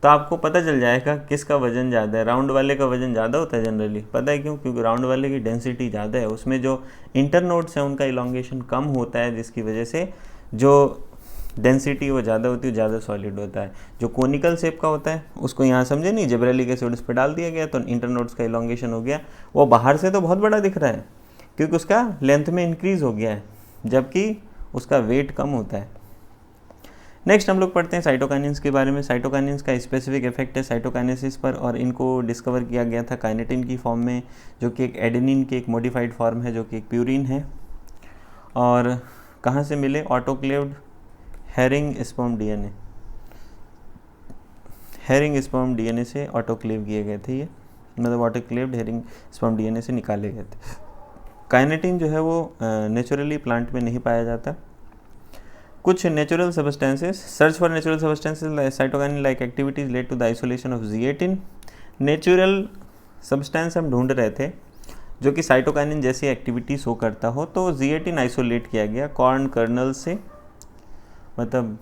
तो आपको पता चल जाएगा किसका वजन ज़्यादा है। राउंड वाले का वजन ज़्यादा होता है जनरली, पता है क्यों? क्योंकि राउंड वाले की डेंसिटी ज़्यादा है, उसमें जो इंटरनोड्स हैं उनका इलोंगेशन कम होता है, जिसकी वजह से जो डेंसिटी वो ज़्यादा होती है, ज़्यादा सॉलिड होता है। जो कोनिकल शेप का होता है उसको यहाँ समझे नहीं, जिब्रेलिक एसिड उस पर डाल दिया गया तो इंटरनोड्स का इलोंगेशन हो गया। वो बाहर से तो बहुत बड़ा दिख रहा है क्योंकि उसका लेंथ में इंक्रीज़ हो गया है, जबकि उसका वेट कम होता है। नेक्स्ट हम लोग पढ़ते हैं साइटोकाइनेंस के बारे में। साइटोकाइनेंस का स्पेसिफिक इफेक्ट है साइटोकाइनेसिस पर, और इनको डिस्कवर किया गया था काइनेटिन की फॉर्म में, जो कि एक एडेनिन की एक मॉडिफाइड फॉर्म है, जो कि एक प्यूरिन है। और कहाँ से मिले? Autoclaved herring sperm DNA, herring sperm DNA से ऑटोक्लेव किए गए थे ये, मतलब ऑटोक्लेव्ड हेरिंग स्पर्म डीएनए से निकाले गए थे। काइनेटिन जो है वो नेचुरली प्लांट में नहीं पाया जाता। कुछ natural substances, search for natural substances cytokinin like activities led to the isolation of Z18। Natural substance हम ढूंढ रहे थे जो कि साइटोकाइनिन जैसी एक्टिविटी शो करता हो, तो Z18 आइसोलेट किया गया कॉर्न कर्नल से, मतलब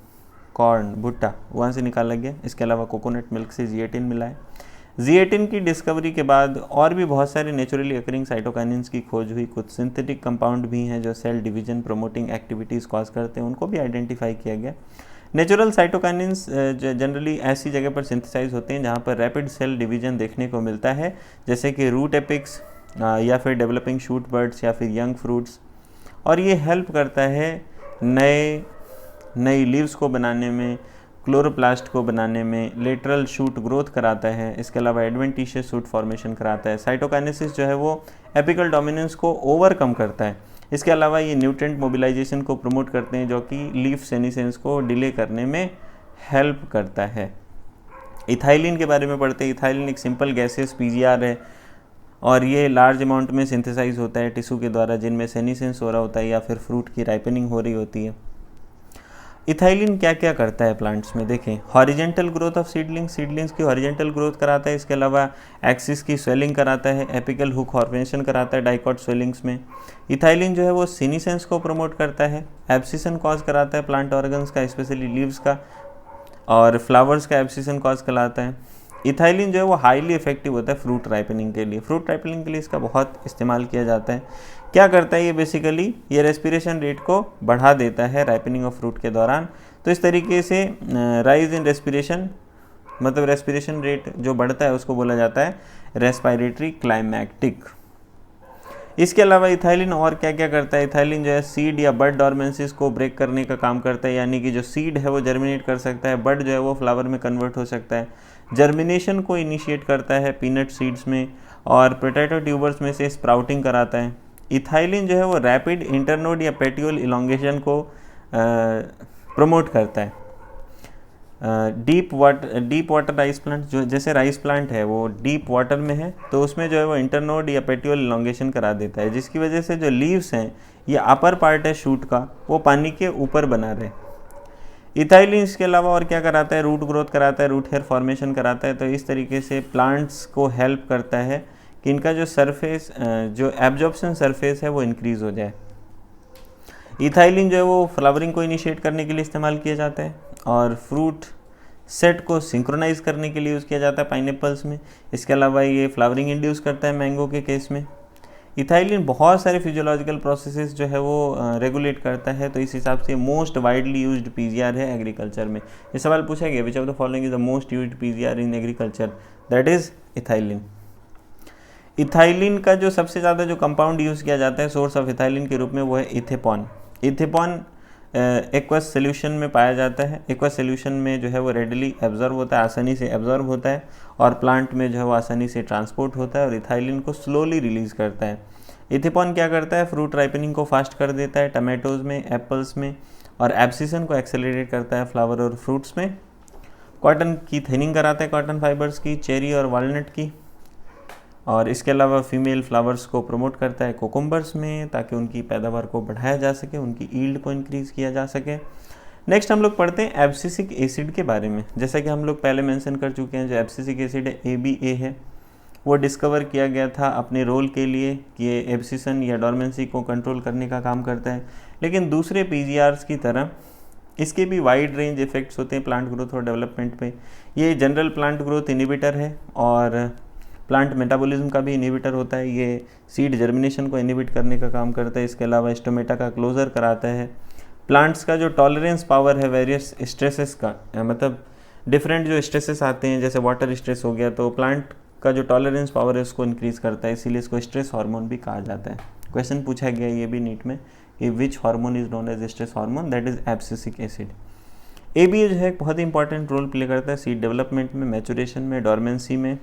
कॉर्न भुट्टा वहाँ से निकाला गया। इसके अलावा कोकोनट मिल्क से Z18 मिला है। Z18 की डिस्कवरी के बाद और भी बहुत सारे नेचुरली अकरिंग साइटोकाइनिन्स की खोज हुई। कुछ सिंथेटिक कंपाउंड भी हैं जो cell division promoting activities cause करते हैं, उनको भी आइडेंटिफाई किया गया। नेचुरल साइटोकाइनिन्स जनरली ऐसी जगह पर सिंथेसाइज होते हैं जहाँ पर रैपिड सेल डिवीजन देखने को मिलता है, जैसे कि रूट एपिक्स या फिर डेवलपिंग शूट बर्ड्स या फिर यंग फ्रूट्स, और ये हेल्प करता है नई लीव्स को बनाने में, क्लोरोप्लास्ट को बनाने में, लेटरल शूट ग्रोथ कराता है। इसके अलावा एडवेंटिशियस शूट फॉर्मेशन कराता है। साइटोकाइनेसिस जो है वो एपिकल डोमिनेंस को ओवरकम करता है। इसके अलावा ये न्यूट्रिएंट मोबिलाइजेशन को प्रमोट करते हैं, जो कि लीफ सेनिसेंस को डिले करने में हेल्प करता है। इथाइलिन के बारे में पढ़ते हैं। इथाइलिन एक सिंपल गैसेस PGR है, और ये लार्ज अमाउंट में सिंथेसाइज होता है टिश्यू के द्वारा, जिनमें सेनिसेंस हो रहा होता है या फिर फ्रूट की राइपनिंग हो रही होती है। इथाइलिन क्या क्या करता है प्लांट्स में? देखें, हॉरिजेंटल ग्रोथ ऑफ सीडलिंग्स की हॉरिजेंटल ग्रोथ कराता है। इसके अलावा एक्सिस की स्वेलिंग कराता है, एपिकल हुक फॉर्मेशन कराता है डाइकॉट स्वेलिंग्स में। इथाइलिन जो है वो सीनिसेंस को प्रमोट करता है, एब्सिसन कॉज कराता है प्लांट ऑर्गन्स का, स्पेशली लीव्स का, और फ्लावर्स का एब्सिसन कॉज कराता है। इथाइलिन जो है वो हाईली इफेक्टिव होता है फ्रूट राइपनिंग के लिए। फ्रूट राइपनिंग के लिए इसका बहुत इस्तेमाल किया जाता है। क्या करता है ये? बेसिकली ये रेस्पिरेशन रेट को बढ़ा देता है राइपनिंग ऑफ फ्रूट के दौरान। तो इस तरीके से राइज इन रेस्पिरेशन, मतलब रेस्पिरेशन रेट जो बढ़ता है उसको बोला जाता है रेस्पिरेटरी क्लाइमैक्टिक। इसके अलावा इथाइलिन और क्या क्या करता है? इथाइलिन जो है सीड या बड डॉर्मेंसिस को ब्रेक करने का काम करता है, यानी कि जो सीड है वो जर्मिनेट कर सकता है, बड जो है वो फ्लावर में कन्वर्ट हो सकता है। जर्मिनेशन को इनिशिएट करता है पीनट सीड्स में, और पोटैटो ट्यूबर्स में से स्प्राउटिंग कराता है। इथाइलिन जो है वो रैपिड इंटरनोड या पेटियोल इलोंगेशन को प्रमोट करता है। डीप वाटर राइस प्लांट, जो जैसे राइस प्लांट है वो डीप वाटर में है, तो उसमें जो है वो इंटरनोड या पेटियोल इलोंगेशन करा देता है, जिसकी वजह से जो लीव्स हैं या अपर पार्ट है शूट का, वो पानी के ऊपर बना रहे। इथाइलिन इसके अलावा और क्या कराता है? रूट ग्रोथ कराता है, रूट हेयर फॉर्मेशन कराता है। तो इस तरीके से प्लांट्स को हेल्प करता है कि इनका जो सरफेस, जो एब्जॉर्प्शन सरफेस है वो इंक्रीज़ हो जाए। इथाइलिन जो है वो फ्लावरिंग को इनिशिएट करने के लिए इस्तेमाल किया जाता है, और फ्रूट सेट को सिंक्रोनाइज करने के लिए यूज़ किया जाता है पाइनएप्पल्स में। इसके अलावा ये फ्लावरिंग इंड्यूस करता है मैंगो के केस में। इथाइलिन बहुत सारे फिजियोलॉजिकल प्रोसेसेस जो है वो रेगुलेट करता है, तो इस हिसाब से मोस्ट वाइडली यूज्ड PGR है एग्रीकल्चर में। ये सवाल पूछा गया, which of the following is the most used PGR in agriculture? That is ethylene. Ethylene का जो सबसे ज़्यादा जो कंपाउंड यूज़ किया जाता है सोर्स ऑफ इथाइलिन के रूप में, वो है इथेपॉन। इथेपॉन एक्वस सोल्यूशन में पाया जाता है। एक्वस सोल्यूशन में जो है वो रेडली एब्जॉर्ब होता है, आसानी से एब्जॉर्ब होता है, और प्लांट में जो है वो आसानी से ट्रांसपोर्ट होता है, और इथाइलिन को स्लोली रिलीज़ करता है। इथेपॉन क्या करता है? फ्रूट राइपनिंग को फास्ट कर देता है टमाटोज़ में, एप्पल्स में, और एब्सिसन को एक्सेलरेट करता है फ्लावर और फ्रूट्स में। कॉटन की थिनिंग कराता है, कॉटन फाइबर्स की, चेरी और वालनट की, और इसके अलावा फीमेल फ्लावर्स को प्रमोट करता है कोकुम्बर्स में, ताकि उनकी पैदावार को बढ़ाया जा सके, उनकी ईल्ड को इंक्रीज़ किया जा सके। नेक्स्ट हम लोग पढ़ते हैं एब्सिसिक एसिड के बारे में। जैसा कि हम लोग पहले मेंशन कर चुके हैं, जो एब्सिसिक एसिड है ABA है, वो डिस्कवर किया गया था अपने रोल के लिए कि ये एब्सिसन या डॉर्मेंसी को कंट्रोल करने का काम करता है। लेकिन दूसरे PGRs की तरह इसके भी वाइड रेंज इफेक्ट्स होते हैं प्लांट ग्रोथ और डेवलपमेंट पे। ये जनरल प्लांट ग्रोथ इनिबिटर है, और प्लांट मेटाबॉलिज्म का भी इनिबिटर होता है। ये सीड जर्मिनेशन को इनिबिट करने का काम करता है। इसके अलावा स्टोमेटा का क्लोजर कराता है। प्लांट्स का जो टॉलरेंस पावर है वेरियस स्ट्रेसेस का, मतलब डिफरेंट जो स्ट्रेसेस आते हैं, जैसे वाटर स्ट्रेस हो गया, तो प्लांट का जो टॉलरेंस पावर है उसको इंक्रीज़ करता है, इसीलिए इसको स्ट्रेस हार्मोन भी कहा जाता है। क्वेश्चन पूछा गया ये भी नीट में कि which hormone is known as stress hormone? That is abscisic acid. ABA जो है बहुत ही इंपॉर्टेंट रोल प्ले करता है सीड डेवलपमेंट में, मैचुरेशन में, डॉर्मेंसी में।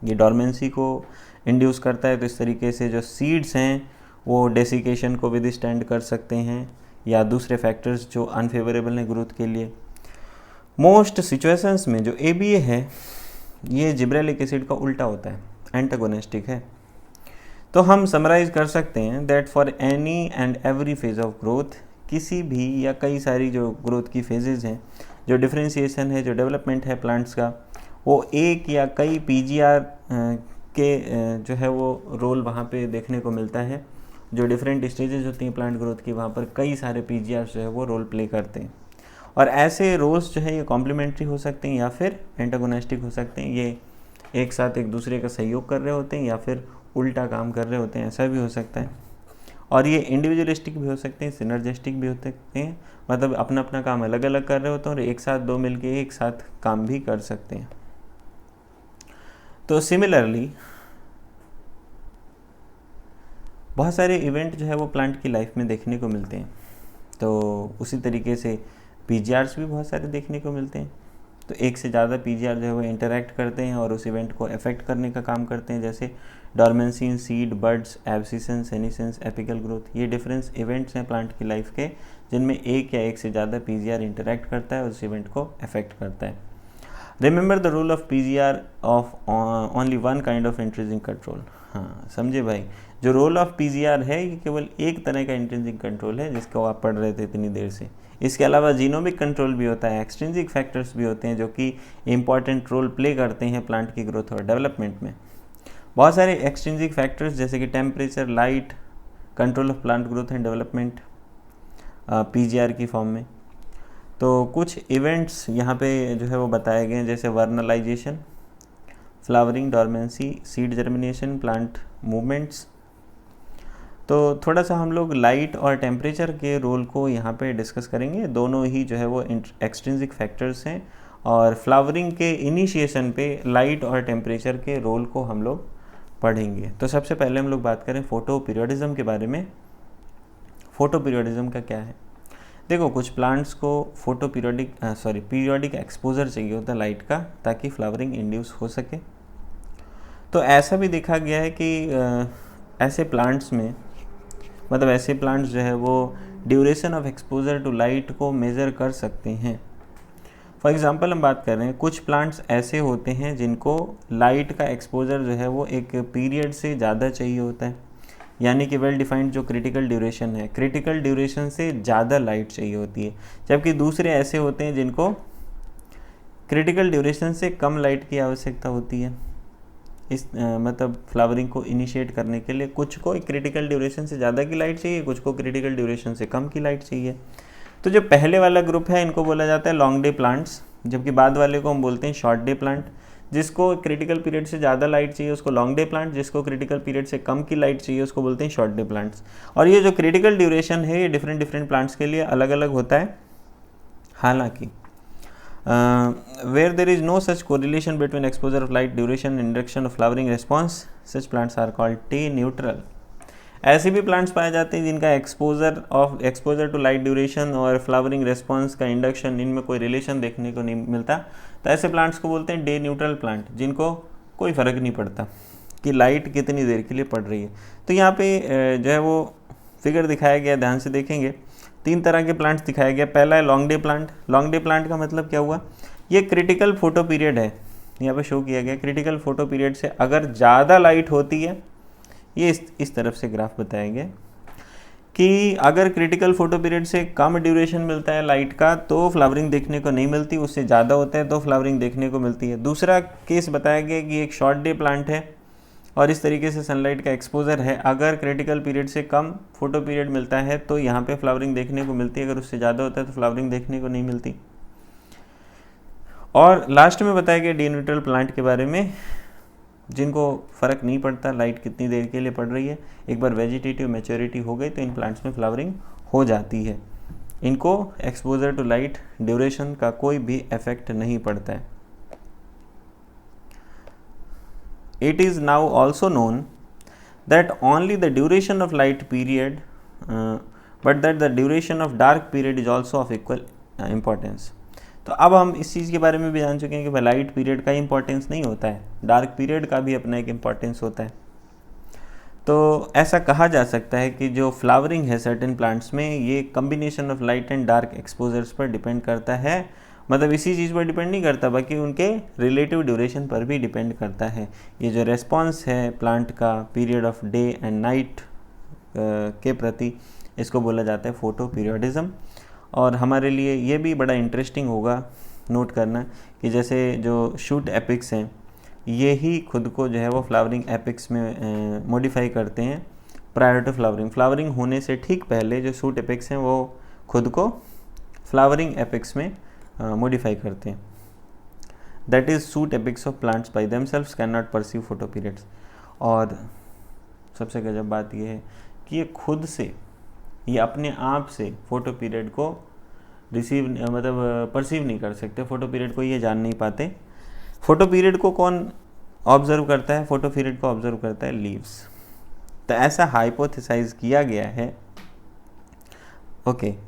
ये डॉर्मेंसी को इंड्यूस करता है, तो इस तरीके से जो सीड्स हैं वो डेसिकेशन को विदस्टैंड कर सकते हैं या दूसरे फैक्टर्स जो अनफेवरेबल हैं ग्रोथ के लिए। मोस्ट सिचुएशंस में जो ABA है ये जिब्रेलिक एसिड का उल्टा होता है, एंटागोनिस्टिक है। तो हम समराइज कर सकते हैं that for any and every phase of growth, किसी भी या कई सारी जो ग्रोथ की फेजेस हैं, जो डिफ्रेंशिएशन है, जो डेवलपमेंट है प्लांट्स का, वो एक या कई PGR के जो है वो रोल वहाँ पे देखने को मिलता है। जो डिफरेंट स्टेजेस होती हैं प्लांट ग्रोथ की, वहाँ पर कई सारे PGR जो है वो रोल प्ले करते हैं। और ऐसे रोल्स जो है ये कॉम्प्लीमेंट्री हो सकते हैं या फिर एंटागोनिस्टिक हो सकते हैं। ये एक साथ एक दूसरे का सहयोग कर रहे होते हैं या फिर उल्टा काम कर रहे होते हैं, ऐसा भी हो सकता है। और ये इंडिविजुअलिस्टिक भी हो सकते हैं, सिनर्जिस्टिक भी हो सकते हैं, मतलब अपना अपना काम अलग अलग कर रहे होते हैं और एक साथ दो मिलके एक साथ काम भी कर सकते हैं। तो सिमिलरली बहुत सारे इवेंट जो है वो प्लांट की लाइफ में देखने को मिलते हैं। तो उसी तरीके से PGRs भी बहुत सारे देखने को मिलते हैं। तो एक से ज़्यादा PGR जो है वो इंटरेक्ट करते हैं और उस इवेंट को अफेक्ट करने का काम करते हैं, जैसे dormancy, seed, buds, abscission, senescence, apical growth. ये डिफरेंस इवेंट्स हैं प्लांट की लाइफ के, जिनमें एक या एक से ज़्यादा PGR इंटरेक्ट करता है और उस इवेंट को अफेक्ट करता है। Remember the rule of PGR of only one kind of intrinsic control. हाँ समझे भाई, जो रोल ऑफ PGR है ये केवल एक तरह का इंट्रिंसिक कंट्रोल है जिसको आप पढ़ रहे थे इतनी देर से। इसके अलावा जीनोमिक कंट्रोल भी होता है, एक्सट्रिंसिक फैक्टर्स भी होते हैं जो कि इंपॉर्टेंट रोल प्ले करते हैं प्लांट की ग्रोथ और डेवलपमेंट में। बहुत सारे एक्सट्रिंसिक फैक्टर्स जैसे कि temperature, light, control of plant growth and development PGR की फॉर्म में। तो कुछ इवेंट्स यहाँ पे जो है वो बताए गए हैं, जैसे vernalization, flowering, dormancy, seed germination, plant movements. तो थोड़ा सा हम लोग लाइट और टेम्परेचर के रोल को यहाँ पे डिस्कस करेंगे। दोनों ही जो है वो एक्सट्रिंसिक फैक्टर्स हैं और फ्लावरिंग के इनिशिएशन पे लाइट और टेम्परेचर के रोल को हम लोग पढ़ेंगे। तो सबसे पहले हम लोग बात करें फोटो पीरियडिज्म के बारे में। फोटो पीरियडिज्म का क्या है? देखो, कुछ प्लांट्स को पीरियोडिक एक्सपोजर चाहिए होता है लाइट का, ताकि फ्लावरिंग इंड्यूस हो सके। तो ऐसा भी देखा गया है कि ऐसे प्लांट्स में, मतलब ऐसे प्लांट्स जो है वो duration of exposure to light को मेज़र कर सकते हैं। फॉर एग्जांपल हम बात कर रहे हैं, कुछ प्लांट्स ऐसे होते हैं जिनको लाइट का एक्सपोजर जो है वो एक पीरियड से ज़्यादा चाहिए होता है, यानी कि वेल डिफाइंड जो क्रिटिकल ड्यूरेशन है, क्रिटिकल ड्यूरेशन से ज़्यादा लाइट चाहिए होती है। जबकि दूसरे ऐसे होते हैं जिनको क्रिटिकल ड्यूरेशन से कम लाइट की आवश्यकता होती है, मतलब फ्लावरिंग को इनिशिएट करने के लिए। कुछ को क्रिटिकल ड्यूरेशन से ज़्यादा की लाइट चाहिए, कुछ को क्रिटिकल ड्यूरेशन से कम की लाइट चाहिए। तो जो पहले वाला ग्रुप है इनको बोला जाता है लॉन्ग डे प्लांट्स, जबकि बाद वाले को हम बोलते हैं शॉर्ट डे प्लांट। जिसको क्रिटिकल पीरियड से ज़्यादा लाइट चाहिए उसको लॉन्ग डे प्लांट, जिसको क्रिटिकल पीरियड से कम की लाइट चाहिए उसको बोलते हैं शॉर्ट डे प्लांट्स। और ये जो क्रिटिकल ड्यूरेशन है ये डिफरेंट प्लांट्स के लिए अलग अलग होता है। हालांकि where there is no such correlation between exposure of light duration and induction of flowering response, such plants are called day neutral। ऐसे भी प्लांट्स पाए जाते हैं जिनका एक्सपोजर टू लाइट ड्यूरेशन और फ्लावरिंग रेस्पॉन्स का इंडक्शन, इनमें कोई रिलेशन देखने को नहीं मिलता। तो ऐसे प्लांट्स को बोलते हैं डे न्यूट्रल प्लांट, जिनको कोई फ़र्क नहीं पड़ता कि लाइट कितनी देर के लिए पड़ रही है। तो यहाँ पे जो है वो फिगर दिखाया गया, ध्यान से देखेंगे, 3 तरह के प्लांट्स दिखाया गया। पहला है long day plant. Long day plant का मतलब क्या हुआ? ये क्रिटिकल फोटो पीरियड है, यहाँ पे शो किया गया। क्रिटिकल फोटो पीरियड से अगर ज़्यादा लाइट होती है, ये इस तरफ से ग्राफ बताया गया कि अगर क्रिटिकल फोटो पीरियड से कम ड्यूरेशन मिलता है लाइट का तो फ्लावरिंग देखने को नहीं मिलती, उससे ज़्यादा होता है तो फ्लावरिंग देखने को मिलती है। दूसरा केस बताया गया कि एक शॉर्ट डे प्लांट है और इस तरीके से सनलाइट का एक्सपोजर है, अगर क्रिटिकल पीरियड से कम फोटो पीरियड मिलता है तो यहाँ पे फ्लावरिंग देखने को मिलती है, अगर उससे ज़्यादा होता है तो फ्लावरिंग देखने को नहीं मिलती। और लास्ट में बताया गया डे न्यूट्रल प्लांट के बारे में, जिनको फ़र्क नहीं पड़ता लाइट कितनी देर के लिए पड़ रही है। एक बार वेजिटेटिव मैच्योरिटी हो गई तो इन प्लांट्स में फ्लावरिंग हो जाती है, इनको एक्सपोजर टू लाइट ड्यूरेशन का कोई भी इफेक्ट नहीं पड़ता है। It is now also known that only the duration of light period, but that the duration of dark period is also of equal importance। तो अब हम इस चीज़ के बारे में भी जान चुके हैं कि भाई लाइट पीरियड का इंपॉर्टेंस नहीं होता है, डार्क पीरियड का भी अपना एक इम्पॉर्टेंस होता है। तो ऐसा कहा जा सकता है कि जो फ्लावरिंग है सर्टेन प्लांट्स में, ये combination of light and dark exposures पर डिपेंड करता है। मतलब इसी चीज़ पर डिपेंड नहीं करता, बल्कि उनके रिलेटिव ड्यूरेशन पर भी डिपेंड करता है। ये जो रेस्पॉन्स है प्लांट का period of day and night के प्रति, इसको बोला जाता है फोटो पीरियडिज्म। और हमारे लिए ये भी बड़ा इंटरेस्टिंग होगा नोट करना कि जैसे जो शूट एपिक्स हैं, ये ही खुद को जो है वो फ्लावरिंग एपिक्स में मॉडिफाई करते हैं प्रायर टू फ्लावरिंग। फ्लावरिंग होने से ठीक पहले जो शूट एपिक्स हैं वो खुद को फ्लावरिंग एपिक्स में मॉडिफाई करते हैं। That is shoot apices of plants by themselves cannot perceive photoperiods. और सबसे गजब बात यह है कि ये खुद से, ये अपने आप से फोटो पीरियड को रिसीव मतलब परसीव नहीं कर सकते, फोटो पीरियड को ये जान नहीं पाते। फोटो पीरियड को कौन ऑब्जर्व करता है? फोटो पीरियड को ऑब्जर्व करता है लीव्स। तो ऐसा हाइपोथेसाइज किया गया है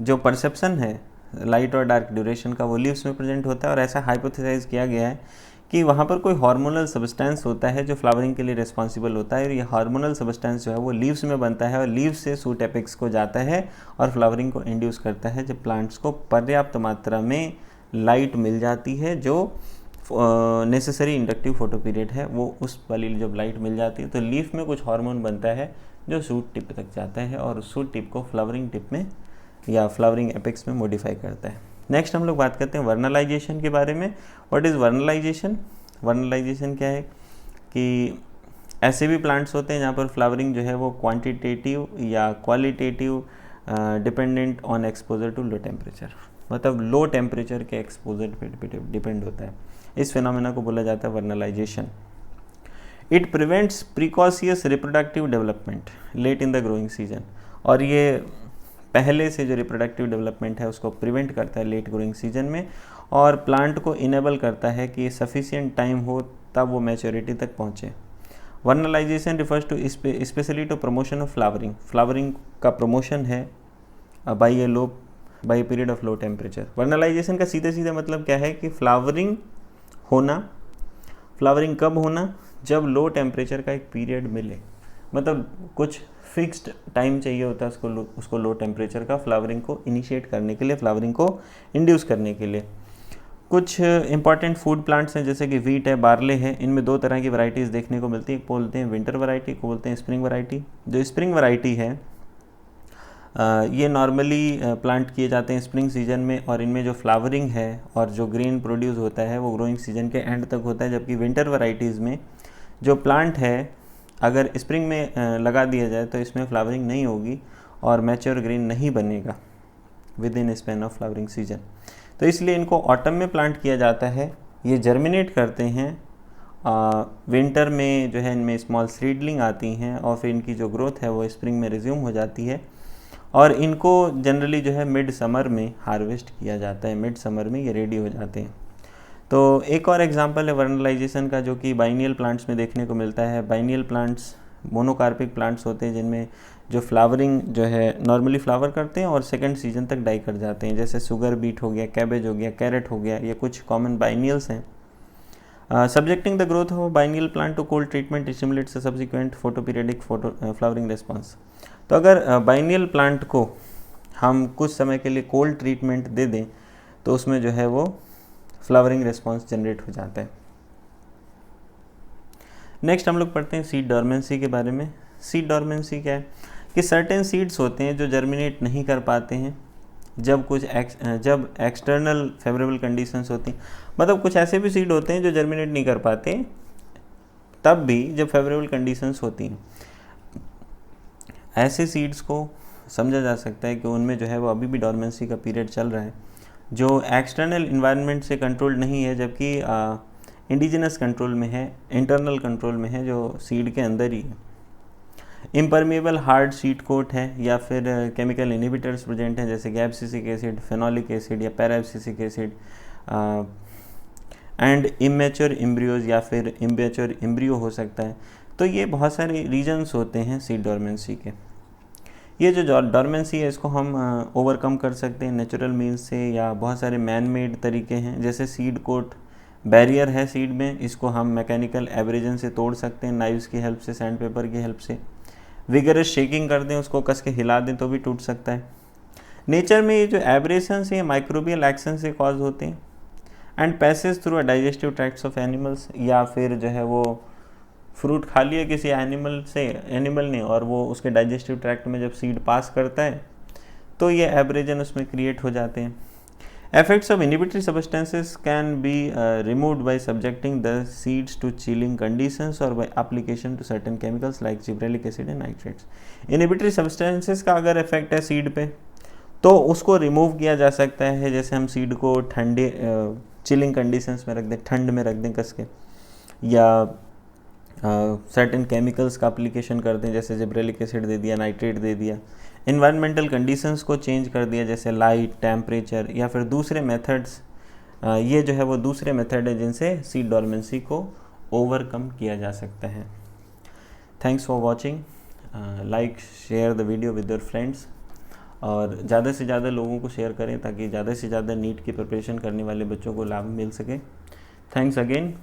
जो परसेप्शन है लाइट और डार्क ड्यूरेशन का वो लीव्स में प्रेजेंट होता है। और ऐसा हाइपोथेसाइज किया गया है कि वहाँ पर कोई हार्मोनल सब्सटेंस होता है जो फ्लावरिंग के लिए रिस्पॉन्सिबल होता है, और ये हार्मोनल सब्सटेंस जो है वो लीव्स में बनता है और लीव्स से शूट एपिक्स को जाता है और फ्लावरिंग को इंड्यूस करता है जब प्लांट्स को पर्याप्त मात्रा में लाइट मिल जाती है। जो नेसेसरी इंडक्टिव फोटो पीरियड है वो उस वाली जब लाइट मिल जाती है तो लीफ में कुछ हार्मोन बनता है जो शूट टिप तक जाता है और शूट टिप को फ्लावरिंग टिप में या फ्लावरिंग एपिक्स में मॉडिफाई करता है। नेक्स्ट हम लोग बात करते हैं वर्नलाइजेशन के बारे में। What is vernalization? वर्नलाइजेशन क्या है कि ऐसे भी प्लांट्स होते हैं जहाँ पर फ्लावरिंग जो है वो क्वांटिटेटिव या qualitative dependent on exposure to low temperature, मतलब लो टेम्परेचर के एक्सपोजर पे डिपेंड होता है। इस फिनोमेना को बोला जाता है vernalisation. It prevents precocious reproductive development late in the growing season. और ये पहले से जो रिप्रोडक्टिव डेवलपमेंट है उसको प्रिवेंट करता है लेट ग्रोइंग सीजन में, और प्लांट को इनेबल करता है कि सफिशिएंट टाइम हो तब वो मैच्योरिटी तक पहुँचे। Vernalisation refers to specially to promotion of flowering. Flowering का प्रमोशन है by period of low temperature. Vernalisation का सीधे सीधे मतलब क्या है कि फ्लावरिंग कब होना? जब लो टेम्परेचर का एक पीरियड मिले, मतलब कुछ फिक्स्ड टाइम चाहिए होता है उसको लो टेम्परेचर का फ्लावरिंग को इनिशिएट करने के लिए, फ्लावरिंग को इंड्यूस करने के लिए। कुछ इंपॉर्टेंट फूड प्लांट्स हैं जैसे कि वीट है, बार्ले है, इनमें दो तरह की वैरायटीज़ देखने को मिलती है। एक बोलते हैं विंटर वैरायटी, को बोलते हैं स्प्रिंग वैरायटी। जो स्प्रिंग वैरायटी है ये नॉर्मली प्लांट किए जाते हैं स्प्रिंग सीजन में, और इनमें जो फ्लावरिंग है और जो ग्रेन प्रोड्यूस होता है वो ग्रोइंग सीजन के एंड तक होता है। जबकि विंटर वैरायटीज़ में जो प्लांट है अगर स्प्रिंग में लगा दिया जाए तो इसमें फ्लावरिंग नहीं होगी और मैच्योर ग्रेन नहीं बनेगा with in span of flowering season. तो इसलिए इनको ऑटम में प्लांट किया जाता है। ये जर्मिनेट करते हैं विंटर में, जो है इनमें स्मॉल सीडलिंग आती हैं और फिर इनकी जो ग्रोथ है वो स्प्रिंग में रिज्यूम हो जाती है, और इनको जनरली जो है मिड समर में हार्वेस्ट किया जाता है। मिड समर में ये रेडी हो जाते हैं। तो एक और एग्जांपल है वर्नलाइजेशन का जो कि बाइनियल प्लांट्स में देखने को मिलता है। बाइनियल प्लांट्स मोनोकार्पिक प्लांट्स होते हैं जिनमें जो फ्लावरिंग जो है नॉर्मली फ्लावर करते हैं और सेकंड सीजन तक डाई कर जाते हैं, जैसे शुगर बीट हो गया, कैबेज हो गया, कैरेट हो गया, ये कुछ कॉमन बाइनियल्स हैं। Subjecting the growth of a biennial plant to cold treatment stimulates a subsequent photoperiodic flowering response। तो अगर बाइनियल प्लांट को हम कुछ समय के लिए कोल्ड ट्रीटमेंट दे दें तो उसमें जो है वो फ्लावरिंग रिस्पॉन्स जनरेट हो जाता है। नेक्स्ट हम लोग पढ़ते हैं सीड डॉर्मेंसी के बारे में। सीड डॉर्मेंसी क्या है कि सर्टेन सीड्स होते हैं जो जर्मिनेट नहीं कर पाते हैं जब एक्सटर्नल फेवरेबल कंडीशंस होती हैं। मतलब कुछ ऐसे भी सीड होते हैं जो जर्मिनेट नहीं कर पाते तब भी जब फेवरेबल कंडीशंस होती हैं। ऐसे सीड्स को समझा जा सकता है कि उनमें जो है वो अभी भी डॉर्मेंसी का पीरियड चल रहा है, जो एक्सटर्नल इन्वायरमेंट से कंट्रोल्ड नहीं है, जबकि इंडिजिनस कंट्रोल में है, इंटरनल कंट्रोल में है, जो सीड के अंदर ही है। इम्परमेबल हार्ड सीड कोट है या फिर केमिकल इनहिबिटर्स प्रेजेंट हैं जैसे कि एब्सिसिक एसिड, फेनोलिक एसिड या पैराएब्सिसिक एसिड, एंड इमेच्योर एम्ब्रियोज या फिर इमेच्योर एम्ब्रियो हो सकता है। तो ये बहुत सारे रीजन्स होते हैं सीड डॉर्मेंसी के। ये जो डॉर्मेंसी है इसको हम ओवरकम कर सकते हैं नेचुरल मीन्स से, या बहुत सारे मैन मेड तरीके हैं, जैसे सीड कोट बैरियर है सीड में, इसको हम मैकेनिकल एब्रेजन से तोड़ सकते हैं, नाइव्स की हेल्प से, सैंड पेपर की हेल्प से। विगरस शेकिंग कर दें, उसको कस के हिला दें तो भी टूट सकता है। नेचर में ये जो एब्रेशन से माइक्रोबियल एक्शन से कॉज होते हैं, and passage through digestive tracts of animals, या फिर जो है वो फ्रूट खा लिया किसी एनिमल ने, और वो उसके डाइजेस्टिव ट्रैक्ट में जब सीड पास करता है तो ये एब्रेजन उसमें क्रिएट हो जाते हैं। Effects of inhibitory substances can be removed by subjecting the seeds to chilling conditions or by application to certain chemicals like gibberellic acid and nitrates. Inhibitory substances का अगर इफेक्ट है सीड पे तो उसको रिमूव किया जा सकता है, जैसे हम सीड को ठंडे चिलिंग कंडीशंस में रख दें, ठंड में रख दें कस के, या सर्टेन केमिकल्स का एप्लीकेशन कर दें, जैसे जिब्रेलिक एसिड दे दिया, नाइट्रेट दे दिया, इन्वायरमेंटल कंडीशंस को चेंज कर दिया, जैसे लाइट, टेम्परेचर, या फिर दूसरे मेथड्स। ये जो है वो दूसरे मेथड है जिनसे सीड डॉर्मेंसी को ओवरकम किया जा सकता है। Thanks for watching, like share the video with your friends, और ज़्यादा से ज़्यादा लोगों को शेयर करें ताकि ज़्यादा से ज़्यादा नीट की प्रिपरेशन करने वाले बच्चों को लाभ मिल सके। Thanks again.